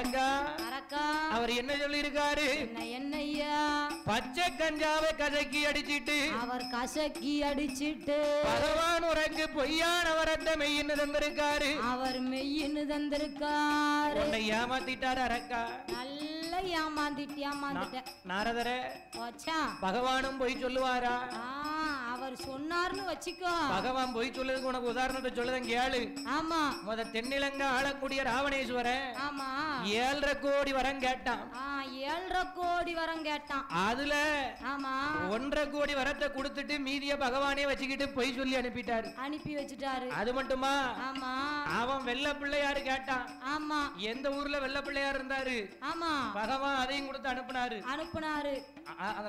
அரக்கா அவர் என்ன சொல்லி இருக்காரு? என்னையா பச்சை கஞ்சாவை கசக்கி அடிச்சிட்டு அவர் கசக்கி அடிச்சிட்டு பகவான் உனக்கு பொய்யான வரத்தை மெய்யின்னு தந்திருக்காரு. அவர் மெய்யின்னு தந்திருக்காரு. உன்னை ஏமாத்திட்டாரு அரக்கா. நல்லா ஏமாந்துட்டேன். நாரதரே பகவானும் பொய் சொல்லுவாரா? அவர் சொன்னார்னு வச்சுக்கோ. பகவான் பொய் சொல்லுறதுக்கு உனக்கு உதாரணத்தை சொல்லுதன் கேளு. ஆமா முத தென்னிலங்க ஆளக்கூடிய ராவணேஸ்வரன் ஆமா 7.5 கோடி வரம் கேட்டான். 7.5 கோடி வரம் கேட்டான். அதுல ஆமா 1.5 கோடி வரத்தை கொடுத்துட்டு மீதிய பகவானே வச்சுக்கிட்டு பொய் சொல்லி அனுப்பிட்டாரு. அனுப்பி வச்சுட்டாரு. அது மட்டுமா? ஆமா அவன் வெள்ள பிள்ளையாரு கேட்டான். ஆமா எந்த ஊர்ல வெள்ள பிள்ளையார் இருந்தாரு? ஆமா பகவான் அதையும் கொடுத்து அனுப்புனாரு.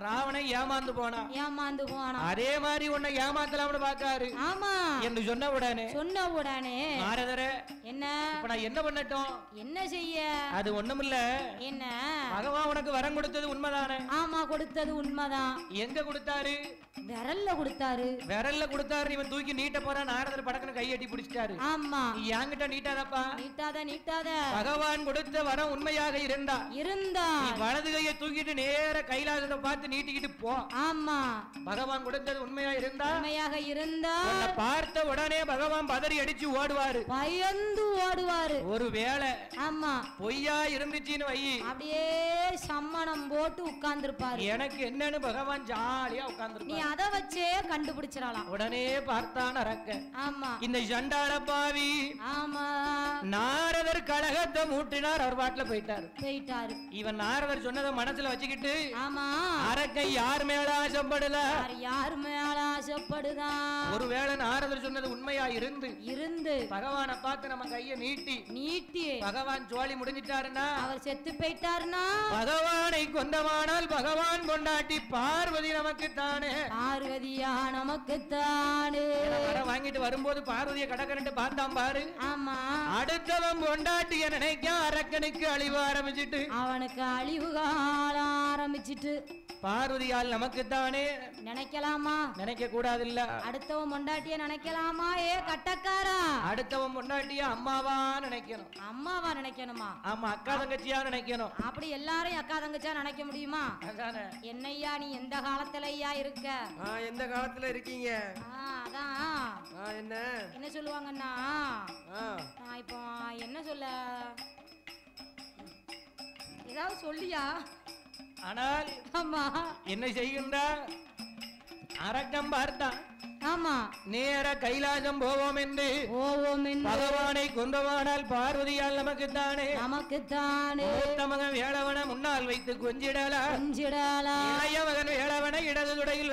ராவணன் ஏமாந்து போனான். அதே மாதிரி உன்னை ஏமாத்தலாம்னு பாக்காரு. ஆமா என்று சொன்ன உடனே நாரதரே என்ன இப்ப நான் என்ன பண்ணட்டும்? என்ன செய்ய? அது ஒண்ணுமில்ல. என்ன பகவான் உனக்கு வரம் கொடுத்தது உண்மைதானே? ஆமா கொடுத்தது உண்மைதான். எங்க கொடுத்தாரு? விரல்ல கொடுத்தாரு. இவன் தூக்கி நீட்ட போறான். நாரதர் படக்குன்னு கையட்டி பிடிச்சிட்டாரு. ஆமா என்கிட்ட நீட்டாதப்பா. நீட்டாத பகவான் கொடுத்த வரம் உண்மையாக இருந்தா நீ வலது கையை தூக்கிட்டு நேர கைலாசத்தை பார்த்து நீட்டிக்கிட்டு போ. ஆமா பகவான் கொடுத்தது உண்மையாக இருந்தா பார்த்த உடனே பகவான் பதறி அடிச்சு ஓடுவாரு. பயந்து ஓடுவாரு. ஒரு வேளை ஆமா பொய்யா இருந்துச்சுன்னு வை அப்படியே சம்மணம் போட்டு உட்கார்ந்துருப்பாரு. எனக்கு என்னன்னு பகவான் ஜாலியா உட்கார்ந்து நீ அதை வச்சே கண்டுபிடிச்சிடலாம். உடனே பார்த்தான் அரக்க. ஆமா இந்த சண்டாள பாவி. ஆமா நாரதர் கழகத்தை மூட்டினார். அவர் பாட்டுல போயிட்டாரு. இவன் நாரதர் சொன்னதை மனசுல வச்சுக்கிட்டு ஆமா அரக்கை யார் மேல ஆசைப்படல? யார் மேல ஆசைப்படுதான்? ஒருவேளை நாரதர் சொன்னது உண்மையா இருந்து பகவானை பார்த்து நம்ம கைய நீட்டி பகவான் ஜோலி முடிஞ்சிட்டாருன்னா அவர் செத்து போயிட்டாருன்னா பகவானை கொண்டவானால் பகவான் கொண்டாட்டி பார்வதி நமக்கு தானே. பார்வதியா நமக்கு தானே. வாங்கிட்டு வரும்போது பார்வதியை கடற்கரண்டு பார்த்தான் பாரு. ஆமா அடுத்தவன் கொண்டாட்டிய நினைக்க அரக்கனுக்கு அழிவு ஆரம்பிச்சிட்டு அவனுக்கு அழிவு காலம் ஆரம்பிச்சிட்டு பார்வதியால் நமக்கு தானே நினைக்கலாமா? நினைக்க கூடாது. இல்ல அடுத்தவன் பொண்டாட்டிய நினைக்கலாமா? ஏ கட்டக்காரா அடுத்தவன் பொண்டாட்டிய அம்மாவா நினைக்கணுமா? ஆமா அக்கா தங்கச்சியா நினைக்கணும். அப்படி எல்லாரும் அக்கா தங்கச்சியா நினைக்க முடியுமா? என்னையா நீ எந்த காலத்துலயா இருக்க? எந்த காலத்துல இருக்கீங்க? அதான் என்ன சொல்லுவாங்கன்னா இப்போ என்ன சொல்ல ஏதாவது சொல்லியா? ஆனால் ஆமா என்ன செய்கின்ற அரக்கம் பார்த்தான். ஆமா நேர கைலாசம் போவோம் என்று பகவானை கொண்டவானால் பார்வதியால் நமக்கு தானே மூத்த மகன் வேளவன முன்னால் வைத்து கொஞ்சிடலாம். இளைய மகன் வேளவனை இடது துடையில்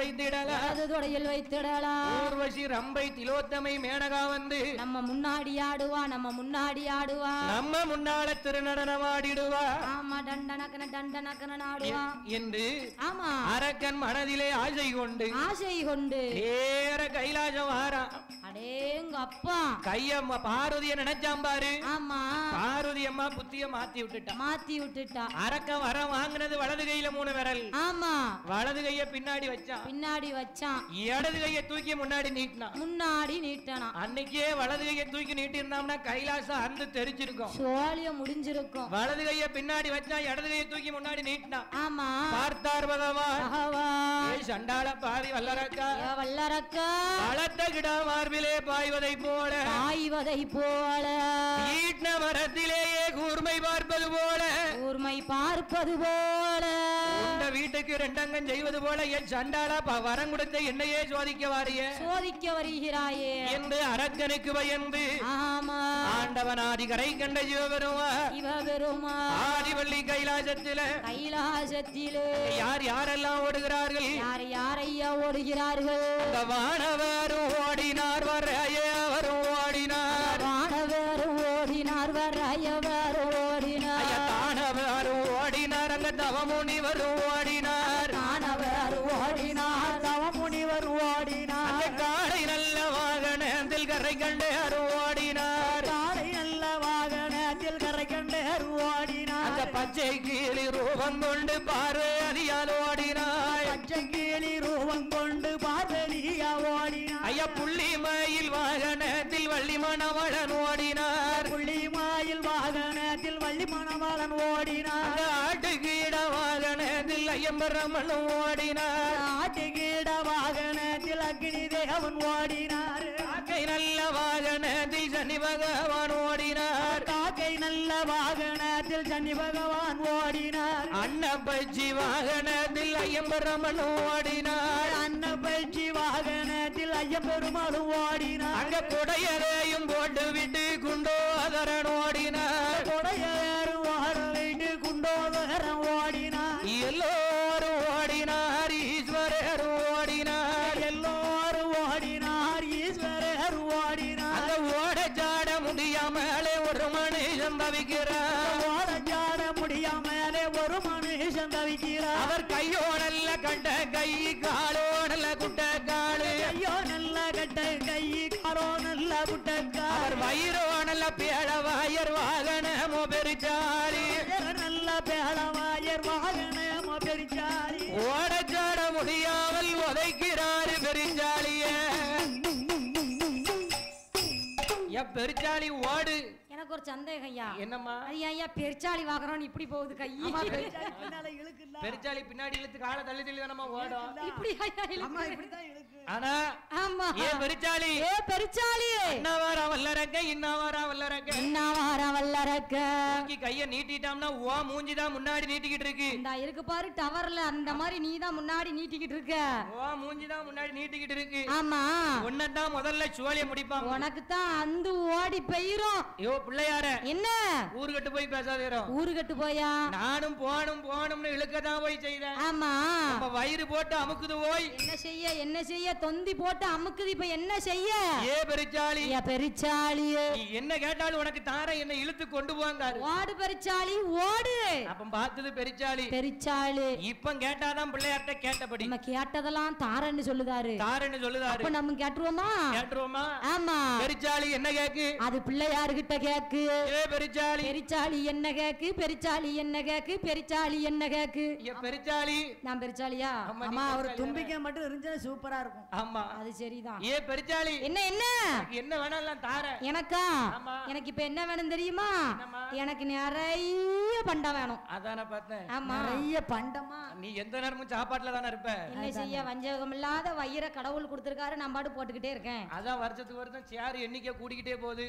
வைத்திடலாம். ஊர்வசி ரம்பை திலோத்தமை மேனகா வந்து நம்ம முன்னாடி ஆடுவா. நம்ம முன்னால திருநடனம் ஆடிடுவா. ஆமா தண்டனக்கன ஆடுவா என்று ஆமா அரக்கன் மனதிலே ஆசை கொண்டு கைலாசம் வாரா. அடேங்க அப்பா கைய பார்வதிய நினைச்சாம் பாரு. ஆமா பார்வதி அம்மா புத்திய மாத்தி விட்டுட்டா. அரக்கம் வரம் வாங்கினது வலது கையில 3 விரல். ஆமா வலது கைய பின்னாடி வச்சான். இடது கைய தூக்கி முன்னாடி நீட்டினான். அன்னைக்கே வலது கைய தூக்கி நீட்டி இருந்தாம்னா கைலாசம் அந்து தெரிச்சிருக்கும். சோழியம் முடிஞ்சிருக்கும். வலது கைய பின்னாடி வச்சா இடது கைய தூக்கி முன்னாடி நீட்டினான். ஆமா பார்த்தார் பகவான். சண்டாள பாவி வல்லரக்கா வளர்த்த கிடா மார்பிலே பாய்வதை போல ஈட்ட மரத்திலேயே கூர்மை பார்ப்பது போல உண்ட வீட்டுக்கு 2 அங்கம் செய்வது போல என் சண்டாளா வரம் கொடுத்த என்னையே சோதிக்க வருகிறாயே என்று அரக்கனுக்கு பயந்து ஆண்டவனாதி கரை கண்ட சிவபெருமா ஆதிவள்ளி கைலாசத்திலே யார் யாரெல்லாம் ஓடுகிறார்கள்? வானவரும் ஓடினார் வரையவரும் ஓடினார். தானவரும் ஓடினார். அங்க தவமுனிவரும் ஓடினார். அந்த காலை நல்ல வாகனத்தில் கரை கண்டேரும் ஓடினார். அந்த பச்சை கீழி ரூபம் கொண்டு பார்வதியால் ஓடினார். ஐயா புள்ளி மயில் வாகனத்தில் வள்ளி மணவளன் ஓடினார். வள்ளி மணவாளன் ஓடினார் ஆட்டுக்கீட வாகனத்தில் ஐயம்பரமனும் ஓடினார் ஆட்டுக்கீட வாகனத்தில் அக்னி தேவன் ஓடினார் காக்கை நல்ல வாகனத்தில் சனி பகவான் ஓடினார் காக்கை நல்ல வாகனத்தில் சனி பகவான் ஓடினார் அன்னப்பச்சி வாகனத்தில் ஐயம்பரமனும் ஓடினார் அன்னப்பச்சி வாகனத்தில் ஐயம்பெருமாளும் ஓடினார் அங்க கொடையரையும் போட்டு விட்டு குண்டோதரன் ஓடினார் கொடையரும் ஓட வைட்டு குண்டோதரன் ஓடினார் எல்லோரும் ஓடினார் ஈஸ்வரர் ஓடினார் எல்லோரும் ஓடினார் ஈஸ்வரர் ஓடினார் அங்க ஓட சாட முடியாமலே ஒரு மனுஷன் தவிக்கிறார் ஓட சாட முடியாமலே ஒரு மனுஷன் தவிக்கிறார் அவர் கையோ நல்ல கட்ட கை காலோ நல்ல குட்ட காலு ஐயோ நல்ல கட்ட கை காலோ நல்ல குட்டக்கார் அவர் வயிறோ நல்ல பேழவாயர் வாகனமோ பெருச்சாரி நல்ல பேளவாயர் வாகனமோ பெருச்சாரி ஓட சாட முடியாமல் உதைக்கிறாரு பெருச்சாலிய பெருச்சாலி ஓடு எனக்கு ஒரு சந்தேகம் ஐயா. என்னம்மா அது ஐயா பெருச்சாளி வாங்குறோம் இப்படி போகுது கை பெருச்சாலி பின்னாடி இழுத்து காலை தள்ளி தள்ளி தானமா ஓடும் இப்படி ஐயா ஆனா ஆமா பெருச்சாலி பெருச்சாளி இன்னவாரா வல்லரக்க இன்னவாரா வல்லரக்க இன்னவாரா வல்லரக்க கைய நீட்டிட்டோம்னா ஓ மூஞ்சிதான் முன்னாடி நீட்டிக்கிட்டு இருக்கு இந்த இருக்கு பாரு டவர்ல அந்த மாதிரி நீ தான் முன்னாடி நீட்டிக்கிட்டு இருக்க ஓ மூஞ்சிதான் முன்னாடி நீட்டிக்கிட்டு இருக்கு ஆமா உன்னதான் முதல்ல சுவாலிய முடிப்பான் உனக்கு தான் அந்த ஓடி பெயிரும் ஐயோ பிள்ளையார என்ன ஊருகட்டு போய் பேசாதீரோ ஊருகட்டு போயா நானும் போணும்னு இழுக்கதான் போய் செய்தேன் ஆமா வயிறு போட்டு அமுக்குது போய் என்ன செய்ய தொந்தி போட்டு அமுக்குது இப்ப என்ன செய்ய பெருச்சாளி பெருச்சாளி நீ என்ன கேட்டாலும் உனக்கு தார என்ன இழுத்து கொண்டு போங்காரு ஓடு பெருச்சாளி ஓடு அப்ப பார்த்தது பெருச்சாளி இப்ப கேட்டாதான் பிள்ளையார்ட்ட கேட்டபடி நம்ம கேட்டதெல்லாம் தாரன்னு சொல்லுதாரு அப்ப நம்ம கேட்டுருவோமா ஆமா பெருச்சாளி என்ன கேக்கு அது பிள்ளையார்கிட்ட கேக்கு பெருச்சாளி என்ன கேக்கு பெருச்சாளி என்ன கேக்கு பெருச்சாளி என்ன கேக்கு பெருச்சாளி நான் பெருச்சாலியா அம்மா ஒரு தும்பிக்கை மட்டும் இருந்தா சூப்பரா இருக்கும் ஆமா அது சரிதான் பெருச்சாளி என்ன வேணாலும் தார எனக்கா எனக்கு இப்ப என்ன வேணும் தெரியுமா எனக்கு நிறைய பண்டம் வேணும் அதான பார்த்தேன் ஆமா நிறைய பண்டமா நீ எந்த நேரமும் சாப்பாட்டுல தானே இருப்ப என்ன செய்ய வஞ்சகம் இல்லாத வயிற கடவுள் கொடுத்திருக்காரு நான் பாட்டு போட்டுக்கிட்டே இருக்கேன் அதான் வருஷத்துக்கு வருஷம் சேர் எண்ணிக்கை கூடிக்கிட்டே போகுது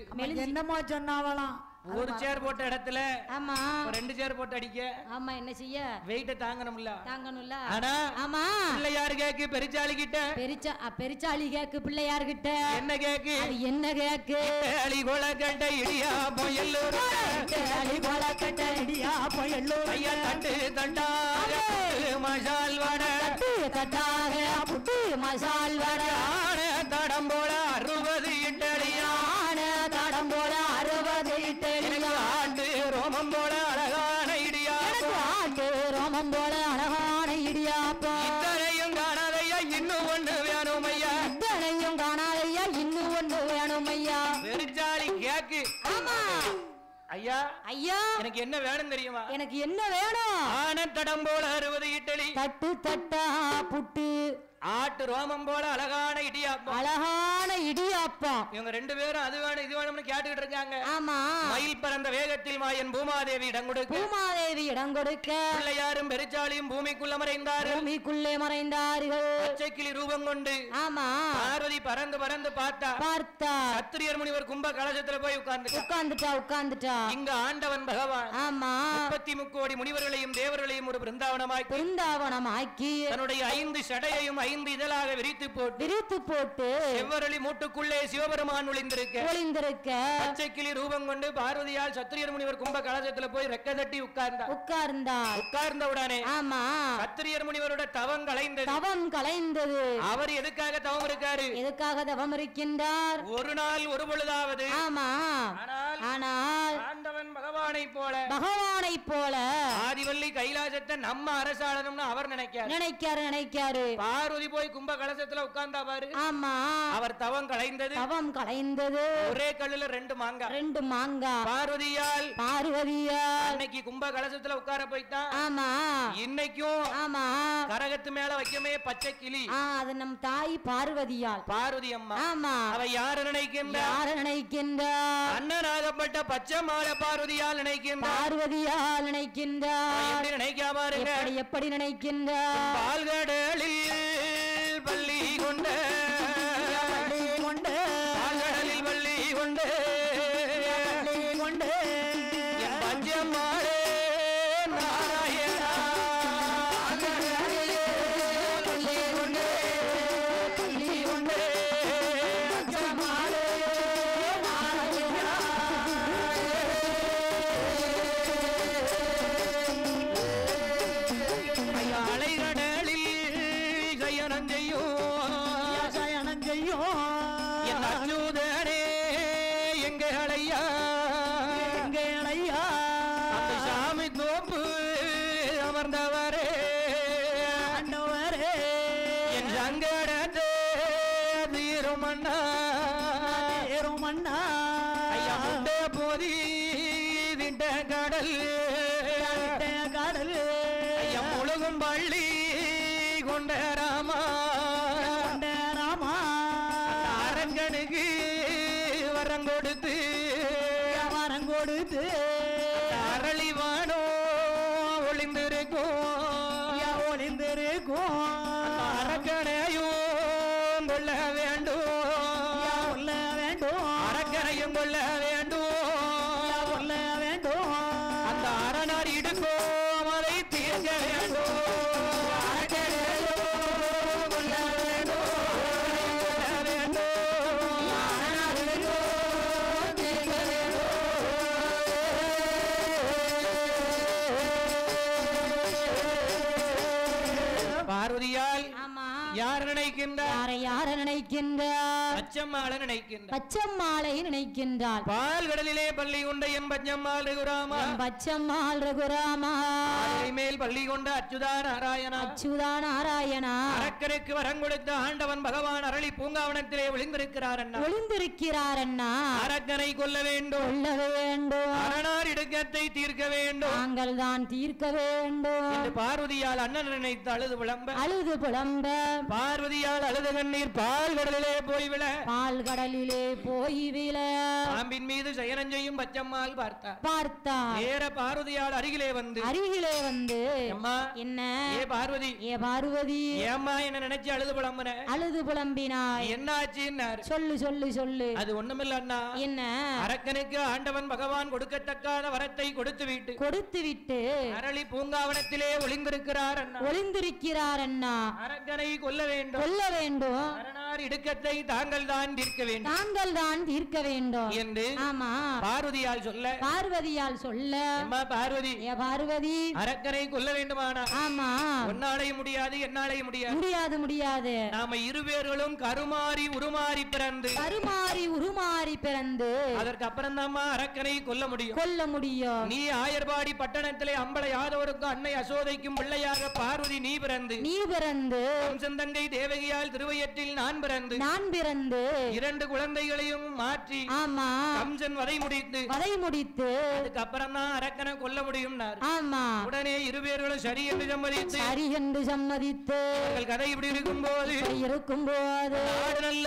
என்னமோ சொன்னாவலாம் ஒரு சேர் போட்ட இடத்துல ஆமா 2 சேர் போட்டு அடிக்க ஆமா என்ன செய்ய வெயிட்ட தாங்கணும்ல ஆனா ஆமா பிள்ளையார் கேக்கு பெருச்சாளி கிட்ட பெருச்சாளி கேக்கு பிள்ளையார் கிட்ட என்ன கேக்கு என்ன கேக்கு அலி கொலக்கட்ட இடியா போயல்லூர் அலி கொலக்கட்ட இடியா போயல்லூர் ஐயா தட்டு தட்டாக மசால் வட தட்டாக புட்டு மசால் வட ஆன தடம் போல 60 இட்டடியா தடம் போல 60 இட்டடியா ஆட்டு ரோமம் போல அழகான இடியா ஆட்டு ரோமம் போல அழகான இடியாப்பா இத்தனையும் காணாதையா இன்னும் ஒண்ணு வேணும் ஐயா இத்தனையும் காணாதையா இன்னும் ஒண்ணு வேணும் ஐயா பெருச்சாளி கேக்கு ஆமா ஐயா எனக்கு என்ன வேணும் தெரியுமா? எனக்கு என்ன வேணும்? ஆன தடம் போல 60 இட்லி, தட்டு தட்டா புட்டு, ஆட்டு ரோமம் போல அழகான இடியாப்பம். அழகான இடியாப்பம். இவங்க ரெண்டு பேரும் அது வேணும் இது வேணும்னு கேட்டுக்கிட்டு இருக்காங்க. ஆமா. மயில் பறந்த வேகத்தில் மாயன் பூமாதேவி இடம் கொடுக்க, பூமாதேவி இடம் கொடுக்க, பிள்ளையாரும் பெருச்சாளியும் பூமிக்குள்ள மறைந்தார்கள். பூமிக்குள்ளே மறைந்தார்கள். பச்சைக்கிளி ரூபம் கொண்டு ஆமா பார்வதி பறந்து பறந்து பார்த்தா சத்திரியர் முனிவர் கும்ப கலசத்துல போய் உட்கார்ந்துட்டா. இங்க ஆண்டவன் பகவான் ஆமா 33 கோடி முனிவர்களையும் தேவர்களையும் ஒரு பிருந்தாவனமாக்கி தன்னுடைய 5 சடையையும் 5 இதழாக விரித்து போட்டு செவ்வரளி மூட்டுக்குள்ளே சிவபெருமான் ஒளிந்திருக்க பச்சைக்கிளி ரூபம் கொண்டு பார்வதியால் சத்திரியர் முனிவர் கும்ப கலசத்துல போய் ரெக்க தட்டி உட்கார்ந்த உடனே ஆமா சத்திரியர் முனிவரோட தவம் கலைந்தது. அவர் எதுக்காக தவம் இருக்கின்றார்? ஒரு நாள் ஒரு பொழுதாவது. ஆனால் ஆண்டவன் பகவானை போல சொல்லி கைலாசத்தை நம்ம அரசாளனும்னு அவர் நினைக்காரு. பார்வதி போய் கும்ப கலசத்துல உட்கார்ந்தா பாரு. ஆமா, அவர் தவம் களைந்தது. ஒரே கல்லுல 2 மாங்காய். பார்வதியால் அன்னைக்கு கும்ப கலசத்துல உட்கார போய்தான். ஆமா, இன்னைக்கும் ஆமா கரகத்து மேல வைக்கமே பச்சை கிளி. அது நம் தாய் பார்வதி அம்மா. ஆமா, அவ யாரு நினைக்கின்ற அண்ணனாகப்பட்ட பச்சை மாலை பார்வதியால் நினைக்கின்ற எப்படி நினைக்கின்ற பால்கடலில் பள்ளி கொண்ட பச்சை மாலை பள்ளி கொண்ட ராமா அரங்கனுக்கு வரம் கொடுத்து அரளிவானோ ஒளிந்திருக்கும் அரக்கனையும் கொள்ள வேண்டும் அரக்கனையும் கொள்ள வேண்டும் அந்த அரணார் இடுக்கோ அதை தீர்க்க வேண்டும். பார்வதியால் யார் நினைக்கின்றார் பச்சம்மாளை நினைக்கின்றார். பால்கடலிலே பள்ளி கொண்ட என் பச்சம்மாள் ரகுராமா மேல் பள்ளி கொண்ட அச்சுதா நாராயணா அரக்கனுக்கு வரம் கொடுத்த ஆண்டவன் பகவான் அரளி பூங்காவனத்திலே ஒளிந்திருக்கிறார் அண்ணா. அரக்கனை கொல்ல வேண்டும் அரணார் இடுக்கத்தை தீர்க்க வேண்டும். நாங்கள் தான் தீர்க்க வேண்டும் என்று பார்வதியால் அண்ணன் நினைத்து அழுது புலம்ப பார்வதியால் அழுத கண்ணீர் பால்கடலிலே போய்விட பாம்பின் மீது சயனம் செய்யும் பச்சம்மாள் பார்த்தார். நேர பார்வதியால் அருகிலே வந்து அம்மா என்ன பார்வதி ஏம்மா என்ன நினைச்சு அழுது புலம்பினாய் என்னாச்சு? சொல்லு. அது ஒண்ணுமில்ல அண்ணா. என்ன? அரக்கனுக்கு ஆண்டவன் பகவான் கொடுக்கத்தக்காத வரத்தை கொடுத்து விட்டு அரளி பூங்காவனத்திலே ஒளிந்திருக்கிறார் அண்ணா. அரக்கனை கொல்ல வேண்டும் அரணார் இடுக்கத்தை தாங்கள் தான் தீர்க்க வேண்டும் என்று பார்வதியால் சொல்ல அம்மா பார்வதி அரக்கனை கொல்ல வேண்டுமானா உன்னாலையும் முடியாது என்னாலையும் முடியாது. நாம இருவேர்களும் கருமாறி உருமாறி பிறந்து அதற்கு அப்புறம் தான் அரக்கனை கொல்ல முடியும். நீ ஆயர்பாடி பட்டணத்திலே அம்பல யாதவருக்கும் அன்னை அசோதைக்கும் பிள்ளையாக பார்வதி நீ பிறந்து தங்கை தேவகியால் திருவயற்றில் நான் பிறந்து 2 குழந்தைகளையும் மாற்றி கம்சன் வதை முடித்து அதுக்கு அப்புறம் தான் அரக்கனை கொல்ல முடியும். உடனே இருவேர்களும் சரி என்று சம்மதித்து கதை இப்படி இருக்கும் போது நல்ல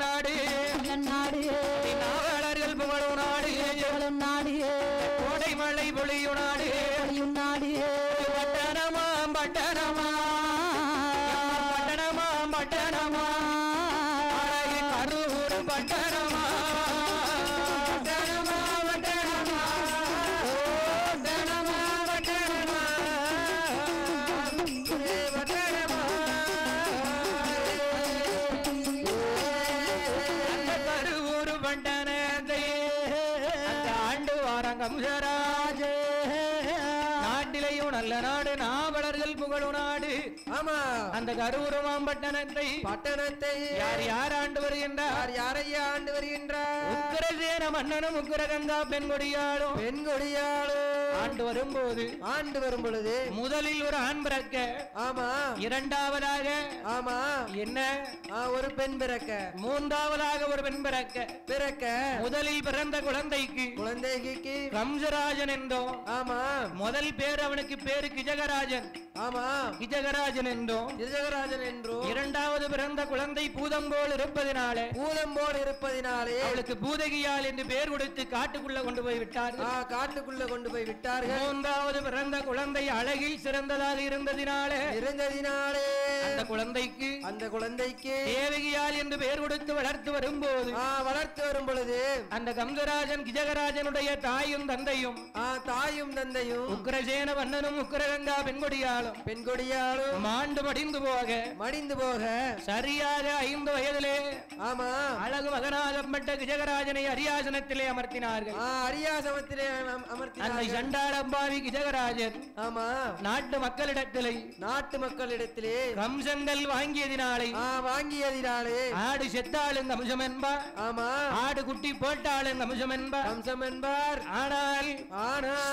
நாடு நாவலர்கள் புகழும் நாடு கோடை மழை பொழியும் நாடு பட்டணமா கரூர் பட்டணமா கரூர் பட்டணத்தை ஆண்டு வாரம் கம்சராஜ நாட்டிலையும் நல்ல நாடு நாவலர்கள் புகழும் நாடு. ஆமா, அந்த கரூரமாம் பட்டணத்தை யார் ஆண்டு வருகின்றார்? யாரையா ஆண்டு வருகின்றார்? உக்கிரசேன மன்னனும் உக்கிரகங்கா பெண்கொடியாளும் ஆண்டு வரும் பொழுது முதலில் ஒரு ஆண் பிறக்க, ஆமா இரண்டாவதாக ஆமா என்ன ஒரு பெண் பிறக்க, மூன்றாவதாக ஒரு பெண் பிறக்க முதலில் பிறந்த குழந்தைக்கு கம்சராஜன் என்றோம். ஆமா முதல் பேர் அவனுக்கு பேரு கிஜகராஜன். ஆமா கிஜகராஜன் என்றோம். இரண்டாவது பிறந்த குழந்தை பூதம்போல் இருப்பதினாலே அவளுக்கு பூதகியால் என்று பேர் கொடுத்து காட்டுக்குள்ள கொண்டு போய் விட்டார்கள். மூன்றாவது பிறந்த குழந்தை அழகில் சிறந்ததாக இருந்ததினாலே அந்த குழந்தைக்கு தேவகியால் என்று பெயர் கொடுத்து வளர்த்து வரும் பொழுது அந்த கம்சராஜன் கிஜகராஜனுடைய தாயும் தந்தையும் உக்கிரசேன வண்ணனும் உக்கிரகங்கா பெண்கொடியாலும் மாண்டு மடிந்து போக சரியாக 5 வயதிலே ஆமா அழகு மகனாகப்பட்ட கிஜகராஜனை அரியாசனத்திலே அமர்த்தினார்கள். அந்த சண்டாளம்பாவி கிஜகராஜன் ஆமா நாட்டு மக்களிடத்திலே கம்சங்கள் வாங்கியதினாலே ஆடு செத்தாலும் கம்சம் என்பார். ஆமா ஆடு குட்டி போட்டாலும் கம்சம் என்பார். ஆனால்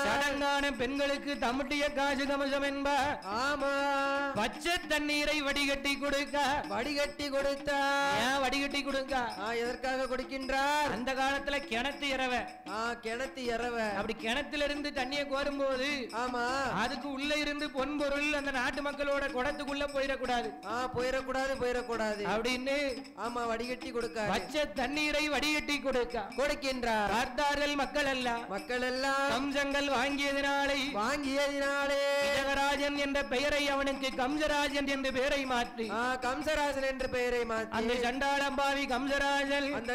சடங்கான பெண்களுக்கு தமுட்டிய காசு கம்சம் என்பார். ஆமா பச்சை தண்ணீரை வடிகட்டி கொடுக்க எதற்காக கொடுக்கின்றார்? அந்த காலத்துல கிணத்து இரவ அப்படி கிணத்திலிருந்து தண்ணியை கோரும் போது ஆமா அதுக்கு உள்ள இருந்து பொன்பொருள் அந்த நாட்டு மக்களோட குடத்துக்குள்ள போயிடக்கூடாது அப்படின்னு ஆமா வடிகட்டி கொடுக்க பச்சை தண்ணீரை வடிகட்டி கொடுக்கின்றார். பார்த்தார்கள் மக்கள் எல்லாம் கம்சங்கள் வாங்கியதினாலே கிஜகராஜன் என்ற பெயரை அவனுக்கு கம்சராஜன் என்ற பெயரை மாற்றி அந்த சண்டாளம்பாவி கம்சராஜன் அந்த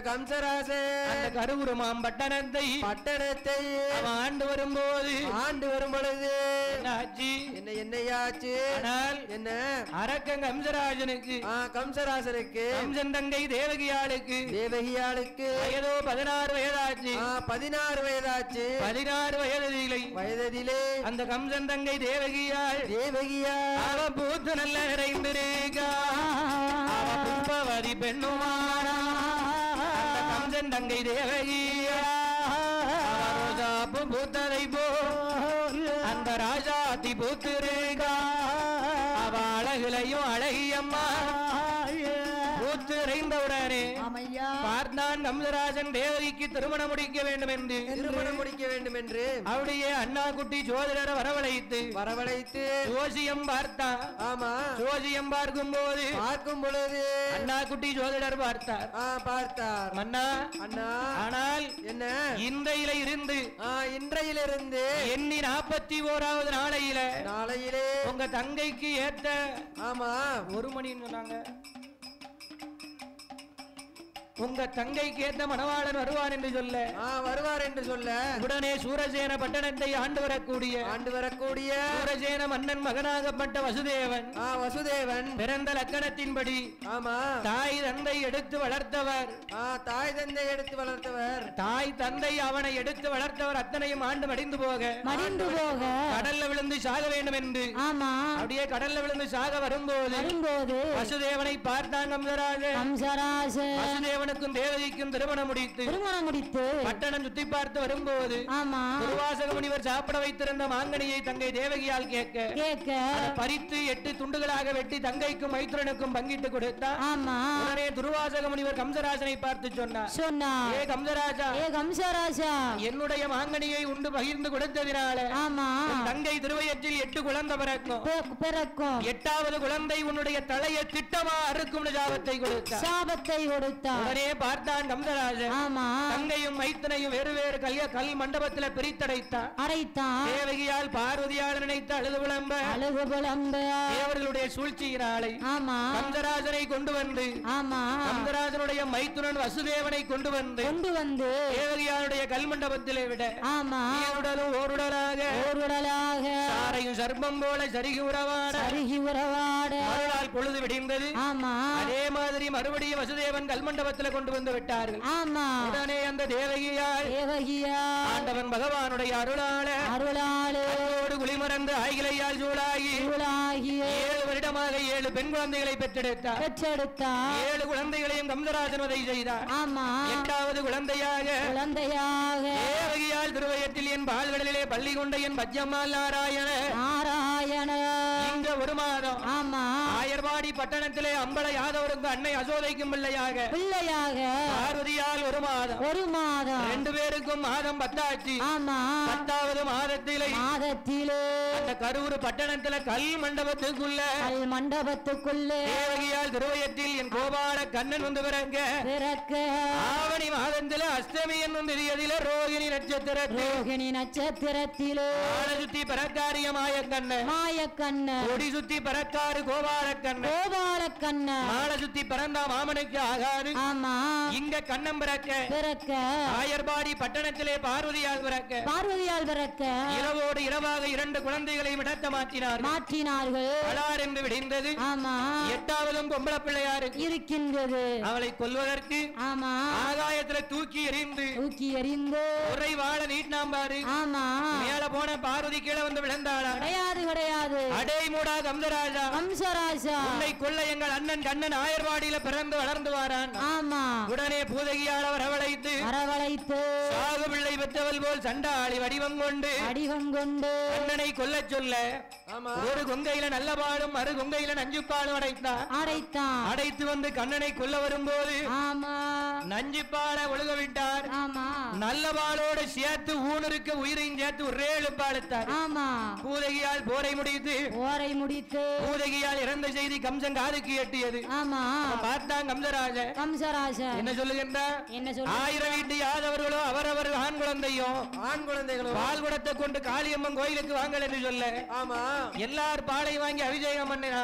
கருவுருமாம் பட்டணத்தை ஆண்டு வரும்போது என்னையாச்சு என்ன அரக்கன் கம்சராஜனுக்கு கம்சன் தங்கை தேவகியாளுக்கு வயதோ 16 வயதாச்சு. 16 வயதிலே அந்த கம்சன் தங்கை தேவகியாள் அவ பூத்து நல்ல நிறைந்திருக்கா. அவ புஷ்பவதி பெண்ணுமானா அந்த கம்சன் தங்கை தேவகியா ரோஜாப்பு பூத்ததை போ அந்த ராஜாத்தி பூத்திருக்கா. அவ அழகுலையும் அழகியம்மா பூத்திரைந்தவுடனே பார்த்தான் கம்சராஜன் தேவகிக்கு திருமணம் முடிக்க வேண்டும் என்று அவருடைய அண்ணா குட்டி ஜோதிடரை வரவழைத்து ஜோசியம் பார்த்தான். ஆமா ஜோசியம் பார்க்கும் பொழுது அண்ணா குட்டி ஜோதிடர் பார்த்தார். மன்னா ஆனால் என்ன இன்றையிலிருந்து எண்ணி 41வது நாளையிலே உங்க தங்கைக்கு ஏத்த ஆமா 1 மணின்னு சொன்னாங்க. உங்க தங்கைக்கு ஏத்த மணவாளன் வருவார் என்று சொல்ல உடனே சூரசேன பட்டணத்தை ஆண்டு வரக்கூடிய சூரசேன மன்னன் மகனாகப்பட்ட வசுதேவன் பிறந்த லக்கணத்தின்படி ஆமா தாய் தந்தை எடுத்து வளர்த்தவர் தாய் தந்தை அவனை எடுத்து வளர்த்தவர் அத்தனையும் ஆண்டு மடிந்து போக கடல்ல விழுந்து சாக வேண்டும் என்று ஆமா அப்படியே கடல்ல விழுந்து சாக வரும்போது வசுதேவனை பார்த்தான் கம்சராஜன். வசுதேவனுக்கும் தேவகிக்கும் திருமணம் முடித்து பட்டணம் சுத்தி பார்த்து வரும்போது துர்வாசக முனிவர் சாப்பிட வைத்திருந்த மாங்கனியை தங்கை தேவகியால் கேட்க பறித்து 8 துண்டுகளாக வெட்டி தங்கைக்கும் மைத்துரனுக்கும் பங்கிட்டு கொடுத்தார். உடனே துர்வாசக முனிவர் கம்சராஜனை பார்த்து சொன்னார், ஏ கம்சராஜா என்னுடைய மாங்கனியை உண்டு பகிர்ந்து கொடுத்ததினால தங்கை திருவயற்றில் 8 குழந்தை பிறக்கும். 8வது குழந்தை உன்னுடைய தலையை திட்டமா அறுக்கும் சாபத்தை கொடுத்தார். உடனே பார்த்தான் கம்சராஜன் தங்கையும் மைத்தனையும் வேறு கல் மண்டபத்தில் பிரித்தடைத்தான். தேவகியால் பார்வதியால் நினைத்து அழுது புலம்ப தேவர்களுடைய சூழ்ச்சியினாலே கம்சராஜனை கொண்டு வந்து கம்சராஜனுடைய மைத்துனன் வசுதேவனை கொண்டு வந்து தேவகியாளுடைய கல் மண்டபத்திலே விட ஓருடலாக சாரையும் சர்ப்பம் போல சருகி உறவாட மறுநாள் பொழுது விடிந்தது. அதே மாதிரி மறுபடியும் வசுதேவன் கல் மண்டபத்தில் கொண்டு வந்து விட்டார்கள். உடனே அந்த தேவகியால் ஆண்டவன் பகவானுடைய அருளாளோடு குளிமறந்து ஆகிலையால் சூழாகி 7 வருடமாக 7 பெண் குழந்தைகளை பெற்றெடுத்தார். 7 குழந்தைகளையும் கம்சராஜன் வதை செய்தார். 8வது குழந்தையாக தேவகியால் இறுதியால் திருவயத்தில் என் பால்களிலே பள்ளி கொண்ட என் பச்சம்மாள் நாராயண நாராயண இங்க ஒரு மாதம் ஆமா ஆயர்வாடி பட்டணத்திலே அம்பல யாதவருக்கு அன்னை அசோதைக்கும் பிள்ளையாக பார்வதியால் ஒரு மாதம் 2 பேருக்கும் மாதம் 10 ஆச்சு ஆமா 10வது மாதத்திலே அந்த கரூர் பட்டணத்துல கல் மண்டபத்துக்குள்ளே தேவகியால் திருவயத்தில் என் கோபால கண்ணன் வந்து பிறக்க ஆவணி மாதத்துல அஷ்டமி என்னும் திதியதிலே ரோகிணி நட்சத்திரத்திலே சுத்தி பரக்காரிய மாயக்கண்ணன் கொடி சுத்தி பரக்காரு கோபால கண்ணன் மாலை சுத்தி பிறந்தா மாமனுக்கு ஆகாது இங்க கண்ணம் பிறக்க ஆயர்பாடி பட்டணத்திலே பார்வதியால் பிறக்க இரவோடு இரவாக 2 குழந்தைகளை விடத்த மாற்றினார்கள் என்று விடிந்தது 8வதும் பொம்பளை பிள்ளையாரு இருக்கின்றது அவளை கொல்வதற்கு ஆகாயத்துல தூக்கி எறிந்து ஒரே வாழ நீட்டினாம்பாரு மேல போன பார்வதி கீழே வந்து விழுந்தாளா கிடையாது அடே மூடா கம்சராஜா உன்னை கொல்ல எங்கள் அண்ணன் கண்ணன் ஆயர்வாடியில பிறந்து வளர்ந்து வாரான் உடனே பூதகியால் வரவழைத்து சாகு பிள்ளை பெற்றவள் போல் சண்டாளி வடிவம் கொண்டு அண்ணனை கொல்ல சொல்ல ஒரு கொங்கையில நல்ல பாலும் மறு கொங்கையில நஞ்சு பாலும் அடைத்து வந்து கண்ணனை கொல்ல வரும்போது நஞ்சு பாலை ஒழுக விட்டார் நல்ல பாலோடு சேர்த்து ஊனருக்கு உயிரையும் சேர்த்து ஒரே எழுப்பாளுத்தார் பூதகியால் போரை முடித்து பூதகியால் இறந்த செய்தி கம்சன் காதுக்கு எட்டியது பார்த்தான் கம்சராஜ என்ன சொல்லுகின்றார் 1000 வீட்டு யாதவர்களோ அவரவர் ஆண் குழந்தைகளும் பால் குடத்தை கொண்டு காளியம்மன் கோயிலுக்கு வாங்கல் என்று சொல்ல எல்லார் பாலை வாங்கி அபிஷேகம் பண்ணினா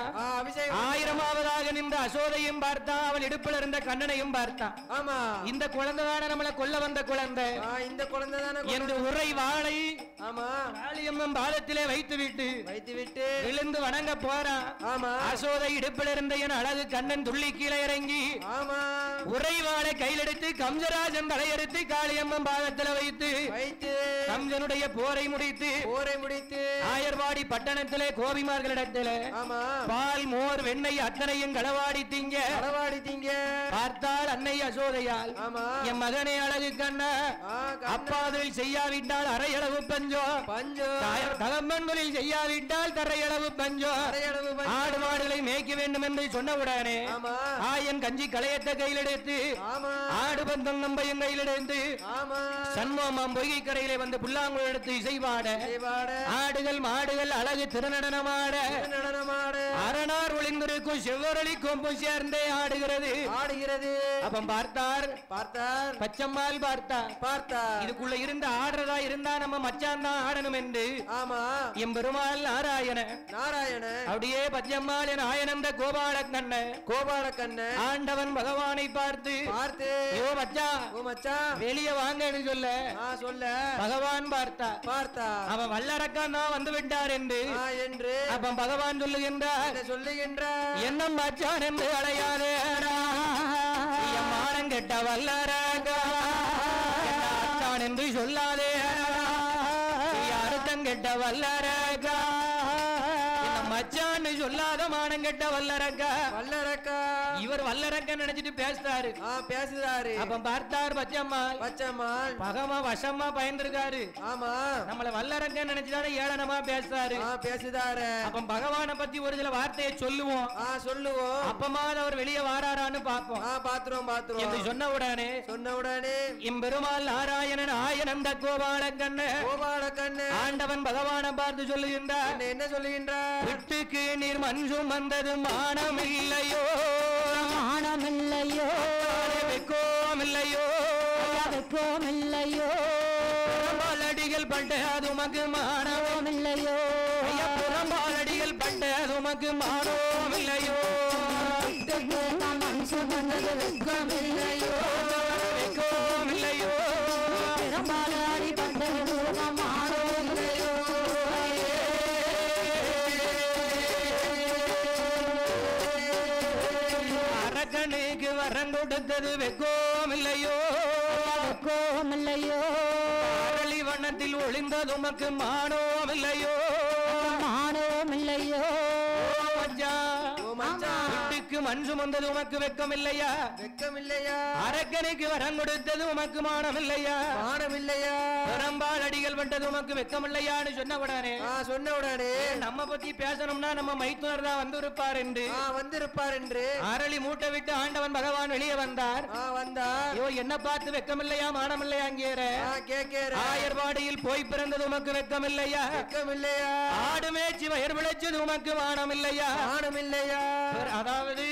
1000ஆவதாக நின்ற அசோதையும் பார்த்தான் அவள் இடுப்பில் இருந்த கண்ணனையும் பார்த்தான் இந்த குழந்தைதான நம்மளை கொல்ல வந்த குழந்தை இந்த குழந்தைதான என்று உரை வாளை காளியம்மன் பாதத்திலே வைத்துவிட்டு விழுந்து வணங்க போறான் அசோதை இடுப்பில் இருந்த என் அழகு கண்ணன் துள்ளி கீழே இறங்கி உரை வாளை கையில் எடுத்து கம்சராஜன் தலையெடுத்து காளியம்மன் பாதத்தில் வைத்து கம்சனுடைய போரை முடித்து ஆயர்வாடி பட்டணத்திலே கோபிமார்களிடத்திலே பால் மோர் வெண்ணெய் அத்தனையும் களவாடி திங்க பார்த்தால் அன்னை அசோதையால் என் மகனே அழகு கண்ணா அப்பாதில் செய்யாவிட்டால் அரையளவு பஞ்சோ தகம்பன் தொழில் செய்யாவிட்டால் தரையளவு பஞ்சோ ஆடு மாடுகளை மேய்க்க வேண்டும் என்று சொன்னவுடனே ஆயன் கஞ்சி களையத்தை கையில் எடுத்து ஆடு பந்தம் நம்பையும் கையில் எடுத்து சண்முகமாம் பொய்கை கரையிலே வந்து புல்லாங்குழல் எடுத்து இசைவாட ஆடுகள் மாடுகள் அழகு திருநடனமாட அரணார் ஒளிந்திருக்கும் செவ்வரளி கொம்பும் சேர்ந்தே ஆடுகிறது அப்ப பார்த்தார் பச்சம்மாள் பார்த்தார் இதுக்குள்ள இருந்து ஆடுறதா இருந்தா நம்ம மச்சான் தான் ஆடணும் என்று எம் பெருமாள் நாராயண அப்படியே பச்சம்மாள் என் ஆயனந்த கோபால கண்ணன் ஆண்டவன் பகவானை பார்த்து யோ மச்சா வெளியே வாங்கன்னு சொல்ல பகவான் பார்த்தா அவன் வல்லரக்கான் தான் வந்து விட்டார் என்று அப்ப பகவான் சொல்லுகின்றார் என்ன மச்சான் என்று அடையாதே மானம் கெட்ட வல்லரக்கா என்று சொல்லாதே அர்த்தம் கெட்ட வல்லரக்கா மச்சான்னு சொல்லாத மானம் கெட்ட வல்லரக்கா இவர் வல்லரக்க நினைச்சிட்டு பேசுறாரு அப்ப பார்த்தார் பச்சம்மாள் பகமா வசமா பயந்துருக்காரு நம்மள வல்லரக்க நினைச்சுதானே ஏளனமா பேசுறாரு அப்ப பகவான பத்தி ஒரு சில வார்த்தையை சொல்லுவோம் அப்பமா அவர் வெளியே வாராரான்னு பாப்போம் என்று சொன்ன உடனே இம்பெருமாள் நாராயணன் ஆயனந்த கோபால கண்ணன் ஆண்டவன் பகவான பார்த்து சொல்லுகின்றார் என்ன சொல்லுகின்றார் விட்டுக்கு நீர் மஞ்சும் வந்தது மானமில்லையோ வெக்கோமில்லையோ புறம்பாலடிகள் பட்ட அது உமக்கு மானமில்லையோ புறம்பாலடிகள் பட்ட அது உமக்கு மானமில்லையோ வெக்கோமில்லையோ புறம்பாலடி பட்ட மானமில்லையோ அரக்கனுக்கு வரம் கொடுத்தது வெக்கோமில்லையோ அரளி வண்ணத்தில் ஒளிந்தது உமக்கு மானோமில்லையோ வீட்டுக்கு மண் சுமந்தது உமக்கு வெக்கம் இல்லையா? வெக்கம் இல்லையா? அரக்கனுக்கு வரம் கொடுத்தது உமக்கு மானம் இல்லையா? மானம் இல்லையா? பெரும்பால் அடிகள் பட்டது உமக்கு வெக்கம் இல்லையான்னு சொன்ன உடனே நம்ம பத்தி பேசணும்னா நம்ம மைத்துனர் தான் வந்திருப்பார் என்று அரளி மூட்டை விட்டு ஆண்டவன் பகவான் வெளியே வந்தார். ஐயோ என்ன பார்த்து வெக்கம் இல்லையா மானம் இல்லையா? ஆயர்வாடியில் போய் பிறந்தது உமக்கு வெக்கம் இல்லையா? வெக்கம் இல்லையா? ஆடு மேய்ச்சி வயர் விளைச்சது உமக்கு மானம் இல்லையா? மானம் இல்லையா? அதாவது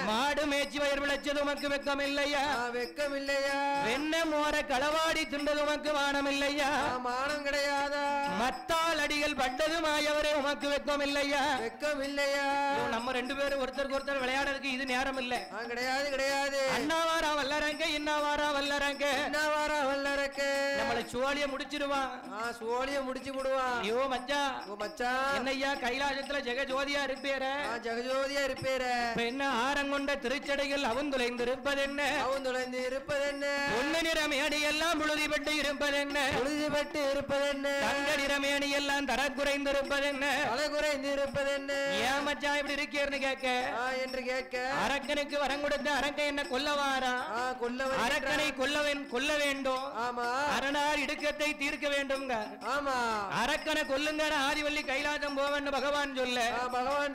மாடு மேய்ச்சி வயர் விளைச்சது உமக்கு வெக்கம் இல்லையா? வெக்கம் இல்லையா? வெண்ண மோர களவாடி திண்டது உமக்கு மானம் இல்லையா? மானம் கிடையாதா? மத்தால் அடிகள் பட்டது மாயவரே உமக்கு வெக்கம் இல்லையா? வெக்கம் இல்லையா? நம்ம ரெண்டு பேரும் ஒருத்தருக்கு ஒருத்தர் விளையாடுறதுக்கு இது நேரம் இல்ல. கிடையாது கிடையாது. அண்ணாவாரா வல்லரங்க இன்னாவாரா வல்லரங்க இன்னாவாரா வல்லரங்க நம்மள சோழிய முடிச்சிடுவான். சோழிய முடிச்சு விடுவான். ஐயோ மச்சான் என்னையா கைலாசத்துல ஜெகஜோதியா இருப்பேர? ஜெகஜோதியா இருப்பேர. என்ன ஆரங்கொண்ட திருச்சடைகள் அவுந்துளைந்து இருப்பதென்ன? அவுந்துளைந்து இருப்பதென்ன? பொன்னு நிறமேனி எல்லாம் புழுதிப்பட்டு இருப்பதென்ன? புழுதிப்பட்டு இருப்பதென்ன? தங்க நிறமேனி எல்லாம் தரக்குறைந்து இருப்பதென்ன? தரக்குறைந்து இருப்பதென்ன? ஏன் மச்சான் இப்படி இருக்கேன்னு கேட்க என்று கேட்க அரக்கனுக்கு வரம் கொடுத்த அரக்கன் என்ன கொல்லவாரா? அரக்கனை கொல்ல வேண்டும். அரணார் இடுக்கத்தை தீர்க்க வேண்டும். அரக்கனை கொல்லுங்க ஆதிவள்ளி கைலாசம் போவன்னு பகவான்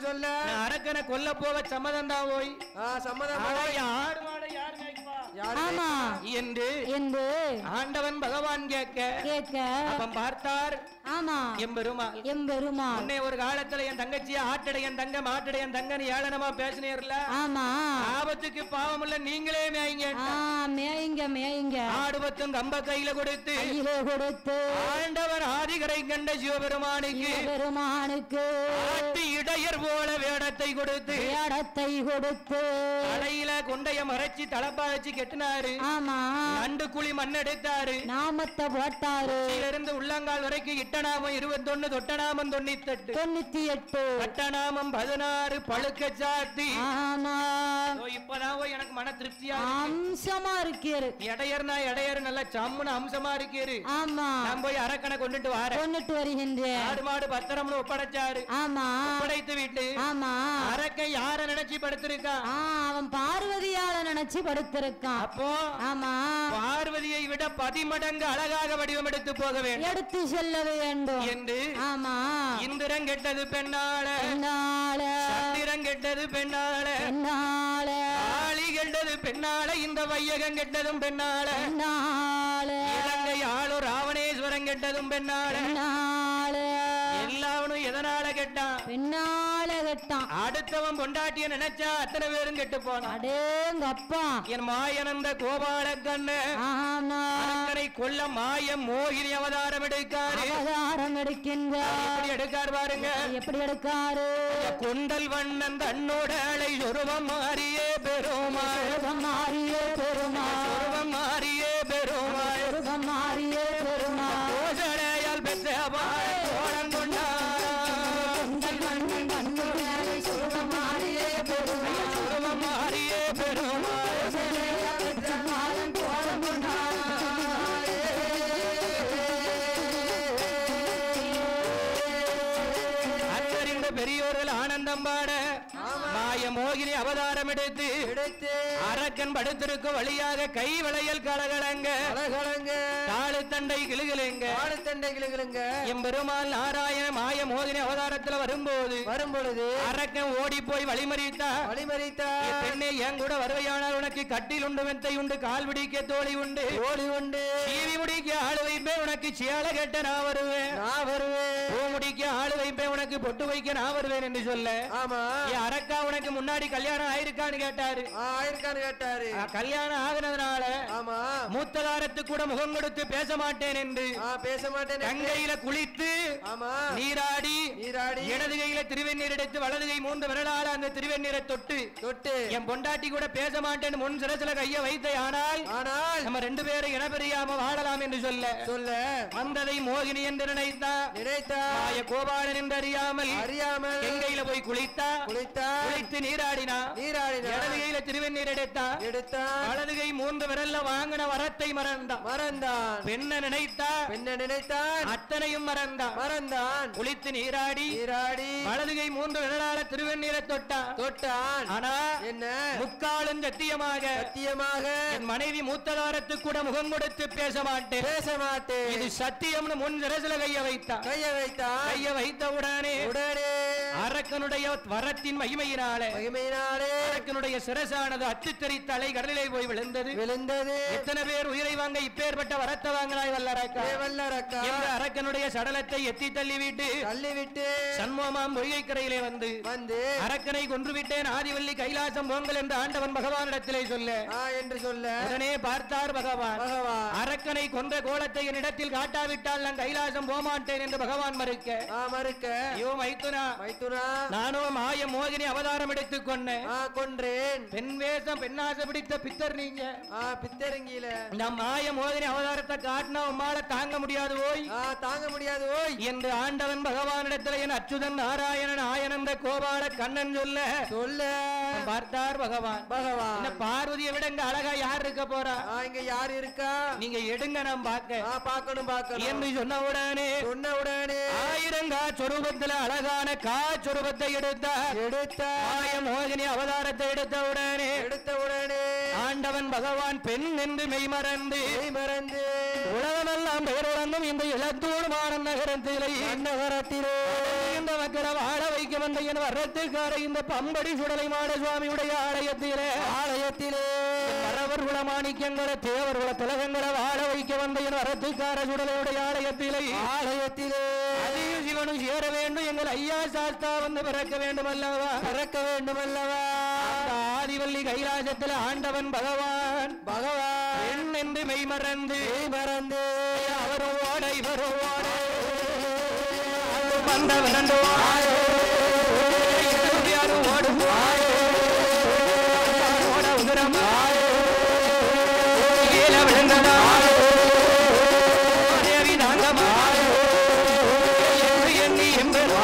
சொல்ல அரக்கனை கொல்ல போவ சம்மதம் தான் போய் சம்மதம் ஆடு மாடு யார் என்று ஆண்டவன் பகவான் கேட்க அப்ப பார்த்தார். ஆமா எம்பெருமா உன்னை ஒரு காலத்துல என் தங்கச்சியா ஆட்டடையன் தங்க மாட்டடையன் தங்கன்னு ஏளனமா பேசினீர்ல. ஆமா ஆபத்துக்கு பாவம் இல்ல நீங்களே மேய்ங்க ஆடுபத்தும் கம்ப கையில கொடுத்து ஆண்டவர் ஆதிகரை கண்ட சிவபெருமானுக்கு இடையர் போல வேடத்தை கொடுத்து தலையில கொண்டைய மறைச்சி தலப்பா வச்சு கெட்டினாரு. நண்டு குழி மண்ணெடுத்தாரு. நாமத்தை போட்டாரு. இருந்து உள்ளங்கால் வரைக்கும் இட்டநாமம் 21 தொட்டநாமம் 98 கட்டநாமம் 16 பழுக்க சாத்தி. இப்பதான் எனக்கு மன திருப்தியா அம்சமா இருக்கிறது. இடையர் நல்ல சம்முன அம்சமா இருக்கிறது. நான் போய் அரக்கனை கொண்டுட்டு வருகின்றேன். ஆடு மாடு பத்திரம்னு ஒப்படைச்சாரு. ஒப்படைத்து விட்டு அரக்கன் யார நினைச்சு படுத்திருக்கான்? அவன் பார்வதியால நினைச்சு படுத்திருக்கான். அப்போ பார்வதியை விட 10 மடங்கு அழகாக வடிவம் எடுத்து போக வேண்டும், எடுத்து செல்ல வேண்டும் என்று. இந்திரன் கெட்டது பெண்ணால, சந்திரன் கெட்டது பெண்ணால, ஆளி கெட்டது பெண்ணால, இந்த வையகம் கெட்டதும் பெண்ணால, இலங்கை ஆளு ராவணேஸ்வரம் கெட்டதும் பெண்ணால. எல்லாவனும் எதனால கெட்டான்? பெண்ணால கெட்டான். அடுத்தவன் பொண்டாட்டிய நினைச்சா அத்தனை பேரும் கெட்டு போனான். என் மாயனந்த கோபால கண்ணு கொல்ல மாயம் மோகினி அவதாரம் எடுக்காரு. எப்படி எடுக்கார் பாருங்க, எப்படி எடுக்காரு? கொண்டல் வண்ணன் தன்னோட அலை சொருவம் மாறியே பெருமா, மாறியே பெருமா, மாறியே பெருமா, மாறியே பெருமா. கோசடையால் பெற்ற கோலம் கொண்டா மாறியே பெருமா. பெரியோர்கள் ஆனந்தம் பாட மாய மோகினி அவதாரம் எடுத்து அரக்கன் படுத்திருக்கும் வழியாக கை வளையல் கலகலங்க காலு தண்டை கிளுகிலுங்க, எம்பெருமாள் நாராயண மாய மோகினி அவதாரத்தில் வரும்பொழுது அரக்கன் ஓடி போய் வழிமறித்தா. பெண்ணே என் கூட வருவையானால் உனக்கு கட்டில் உண்டு, மெத்தை உண்டு, கால் பிடிக்க தோழி உண்டு, சீவி முடிக்க ஆளு வைப்பேன், உனக்கு சேலை கட்ட நான் வருவேன், பூ முடிக்க ஆளு வைப்பேன், உனக்கு பொட்டு வைக்க நான் வருவேன் என்று சொல்ல. அரக்கா உனக்கு முன்னாடி கல்யாணம் ஆயிருக்கான்னு கேட்டாரு. கல்யாணம் ஆகுனதுனால மூத்தகாரத்து கூட முகம் கொடுத்து பேச மாட்டேன் என்று கங்கையில குளித்து நீராடி இடது கையில திருவெண்ணீர் எடுத்து வலது கை 3 விரலால அந்த திருவெண்ணீரை தொட்டு என் பொண்டாட்டி கூட பேச மாட்டேன் முன் சிரசில கைய வைத்த. ஆனால் நம்ம 2 பேரும் இனப்பெரியாம வாழலாம் என்று சொல்ல வந்ததை மோகினி என்று நினைத்தா. கோபாலன் என்று அறியாமல் குளிக்காமல் எங்கையில போய் குளித்தா குளித்து நீராடினா இடது கையில திருவெண்ணீர் எடுத்தா வலது கை 3 விரல்ல வாங்கின வரத்தை மறந்தான் பெண்ண நினைத்தான் அத்தனையும் மறந்தான் குளித்து நீராடி வலது கை 3 விரலால திருவெண்ணீரை தொட்டான் ஆனா என்ன முக்காலும் சத்தியமாக என் மனைவி மூத்ததாரத்துக்கு கூட முகம் கொடுத்து பேச மாட்டேன் இது சத்தியம்னு முன் சிரசில கைய வைத்த உடனே அரக்கனுடைய வரத்தின் மகிமையினாலே அரக்கனுடைய சிரசானது அத்து தெரித்த அலை கடலிலே போய் விழுந்தது எத்தனை பேர் உயிரை வாங்க இப்பேற்பட்ட வரத்தை வாங்கினாய் வல்லரக்கா என்ற அரக்கனுடைய சடலத்தை எத்தி தள்ளிவிட்டு சண்முகமாம் பொய்கை கரையிலே வந்து அரக்கனை கொன்றுவிட்டேன் ஆதிவள்ளி கைலாசம் போங்கள் என்று ஆண்டவன் பகவானிடத்திலே சொல்ல உடனே பார்த்தார் பகவான் அரக்கனை கொன்ற கோலத்தை என்னிடத்தில் காட்டாவிட்டால் நான் கைலாசம் போமாட்டேன் என்று பகவான் மறுக்க ஐயோ மைத்துனா நானோ மாய மோகினி அவதாரம் எடுத்துக் கொன்றேன் பெண் வேஷம் பெண்ணாசை பிடித்த பித்தர் நீங்க பித்தரங்கில நம் மாய மோகினி அவதாரத்தை காட்டினா உம்மால தாங்க முடியாது ஓய் என்று ஆண்டவன் பகவானிடத்தில் என் அச்சுதன் நாராயணன் ஆயனந்த கோபால கண்ணன் சொல்ல பார்த்தார் பகவான் பார்வதியை விட இங்க அழகா யார் இருக்க போறா இங்க யார் இருக்கா நீங்க எடுங்க நாம் பார்க்கணும் என்று சொன்ன உடனே ஆயிரங்கா சொரூபத்தில் அழகான காச்சொரூபத்தை எடுத்த மாய மோகினி அவதாரத்தை எடுத்த உடனே ஆண்டவன் பகவான் பெண் என்று மெய்மறந்து உலகமெல்லாம் பெயருடனும் இந்த இளத்தூடுமான நகரத்திலே இந்த மக்களை வாழ வைக்க வந்த என் வரத்துக்கார இந்த பம்படி சுடலை மாட சுவாமியுடைய ஆலயத்திலே வரவர் குல மாணிக்கங்களை தேவர் குல திலகங்களை வாழ வைக்க வந்த என் வரத்துக்கார சுடலையுடைய ஆலயத்திலே அதிக சிவனும் சேர வேண்டும் எங்கள் ஐயா சாஸ்தா வந்து பிறக்க வேண்டும் அல்லவா ஆதிவள்ளி கைலாசத்தில் ஆண்டவன் பகவான் என் என்று மெய்மறந்து அவரோட இவரோட வந்த விரண்டோ ஓடும் உதிரம் கீழே விழுந்ததா தேவி நாங்கமா எண்ணி எம்பெரு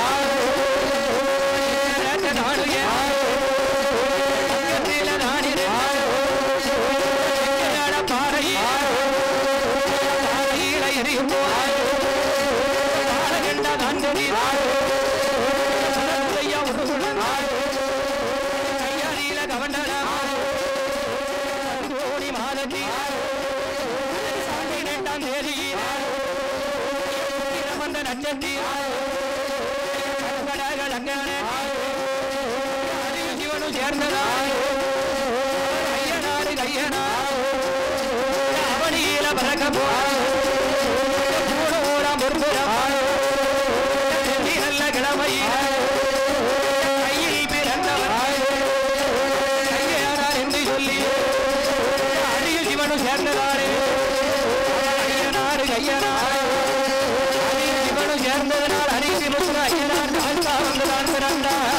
சிவனும் சேர்ந்ததா கையனா அவனியில பறக்க நல்ல கிழமை கையில் பிறந்தவர் கையானார் என்று சொல்லி அதிக சிவனும் சேர்ந்ததாரே கையனார் சிவனும் சேர்ந்ததனால் அரிசி ஐயனார் வந்ததான் பிறந்தார்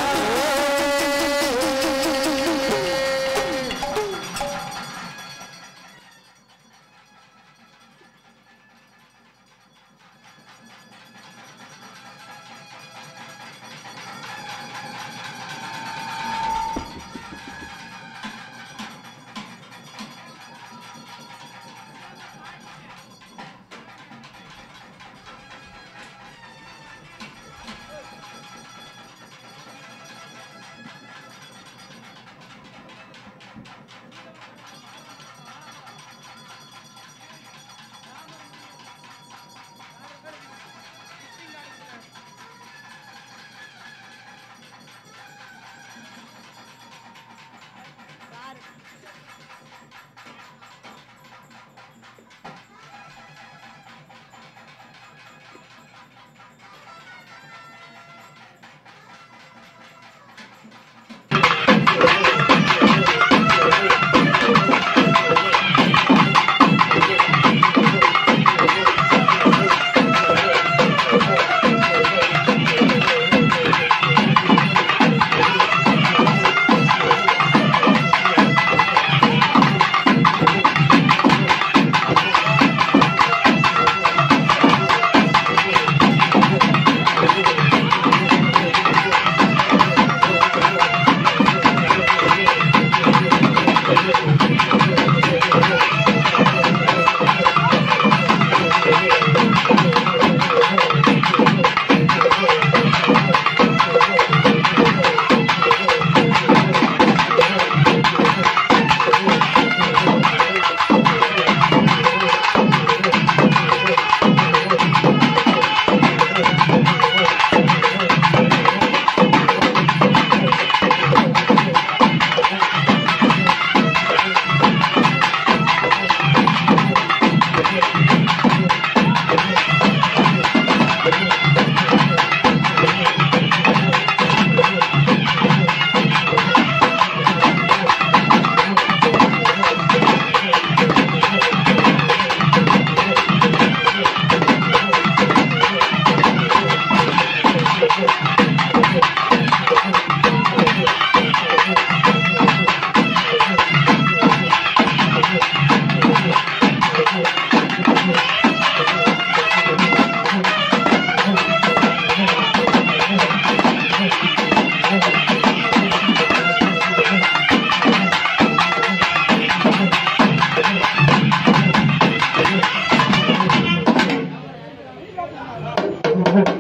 Thank you.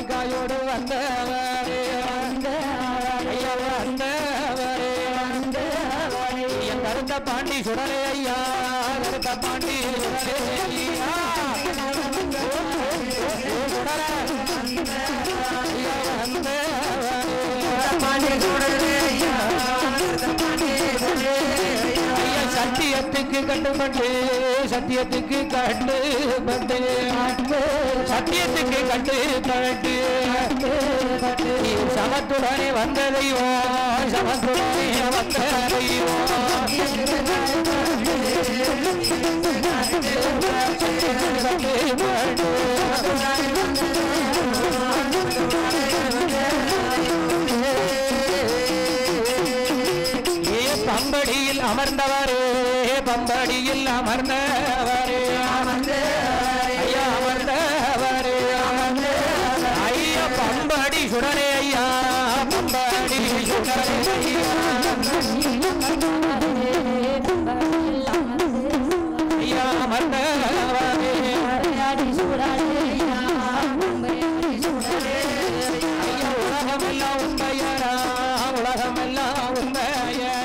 காயோடு வந்தவரே ஐயா வந்தவரே என் கருத்த பாண்டி சுடரே ஐயா கருத்த பாண்டி சுடரே ஐயா சத்தியத்துக்கு கட்டுப்பட்டு சத்தியத்துக்கு கட்டுப்பட்டு சத்தியத்துக்கு கட்டுப்பட்டு சமத்துடனே வந்த தெய்வம் சமத்துடனே வந்த பம்படியில் அமர்ந்தவரே பம்படியில் அமர்ந்தவரே ஐயா அமர்ந்தவரே ஐயா பம்படி சுடரே ஐயா பம்படி சுடரே ஐயா அமர்ந்தவரே ஐயா உலகமெல்லாம் உண்மையாரா உலகமெல்லாம் உண்மையா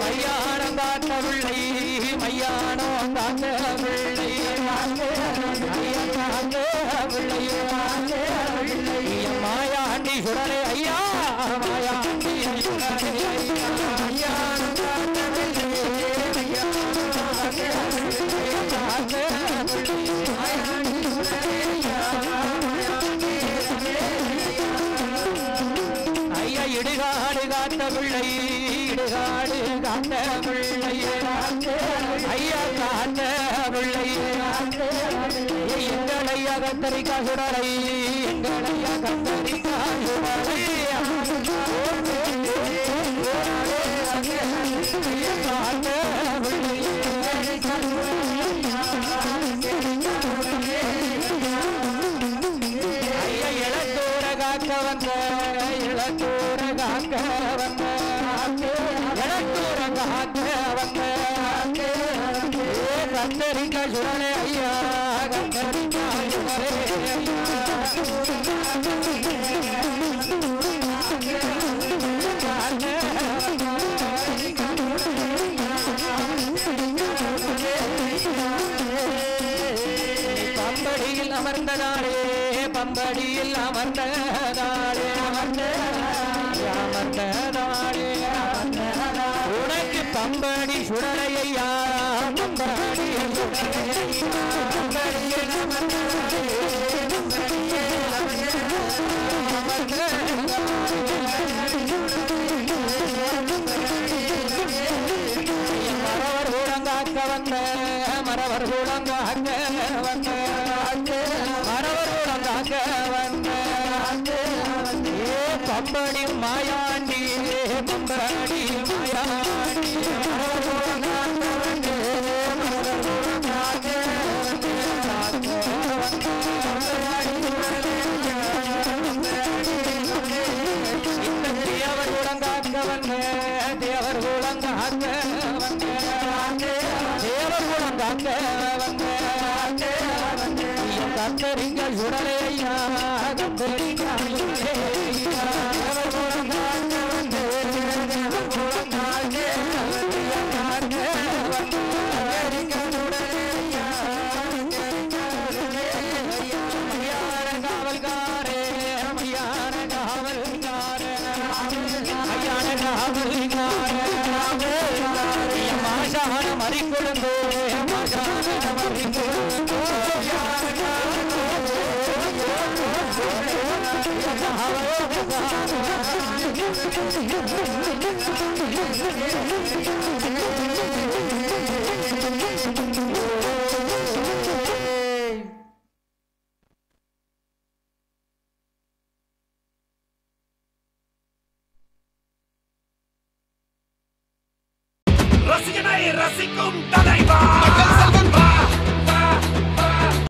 மையானம் காத்த பிள்ளை மையானம் காத்த பிள்ளை மாயாண்டி சுடரே ஐயா மாயாண்டி சுடரே ஐயா ஐயா இடுகாடு காத்த பிள்ளை இடுகாடு காத்த பிள்ளை ஐயா காத்த பிள்ளை எங்களையா கத்தரிக்கா சுடரை எங்களையா கத்தரிக்கா சுடரை காத்த பிள்ளை ஐயா இளத்தூர காக்க வந்த இளத்தூர காக்க வந்த இளத்தூர காக்க வந்த கத்தரிக்கா சுடரே ஐயா கத்தரிக்கா சுடரே பம்படியில் அமர்ந்ததாரே பம்படியில் அமர்ந்ததாரே அமர்ந்ததாரே உனக்கு பம்படி சுடரையா பம்படி மரவர் கூடங்காக்க வந்த மரவர் கூடங்காக்க வந்த மரவர் கூடங்காக்க வந்த பம்படி மாயாண்டி பம்படி மாயாண்டி தேவர் கூடங்காக்க வந்த தேவர் கூடங்காக்க வந்த தேவர் கூடங்காக்க வந்த கத்தரிங்க சுடலையா கத்தரிங்க காவல்காரே மையான காவல்காரே மையான காவல்காரே மாசான மறிக்கொழுந்தோ மாசான மறிக்கொழுந்தோ ரசிகனை ரசிக்கும் தலைவா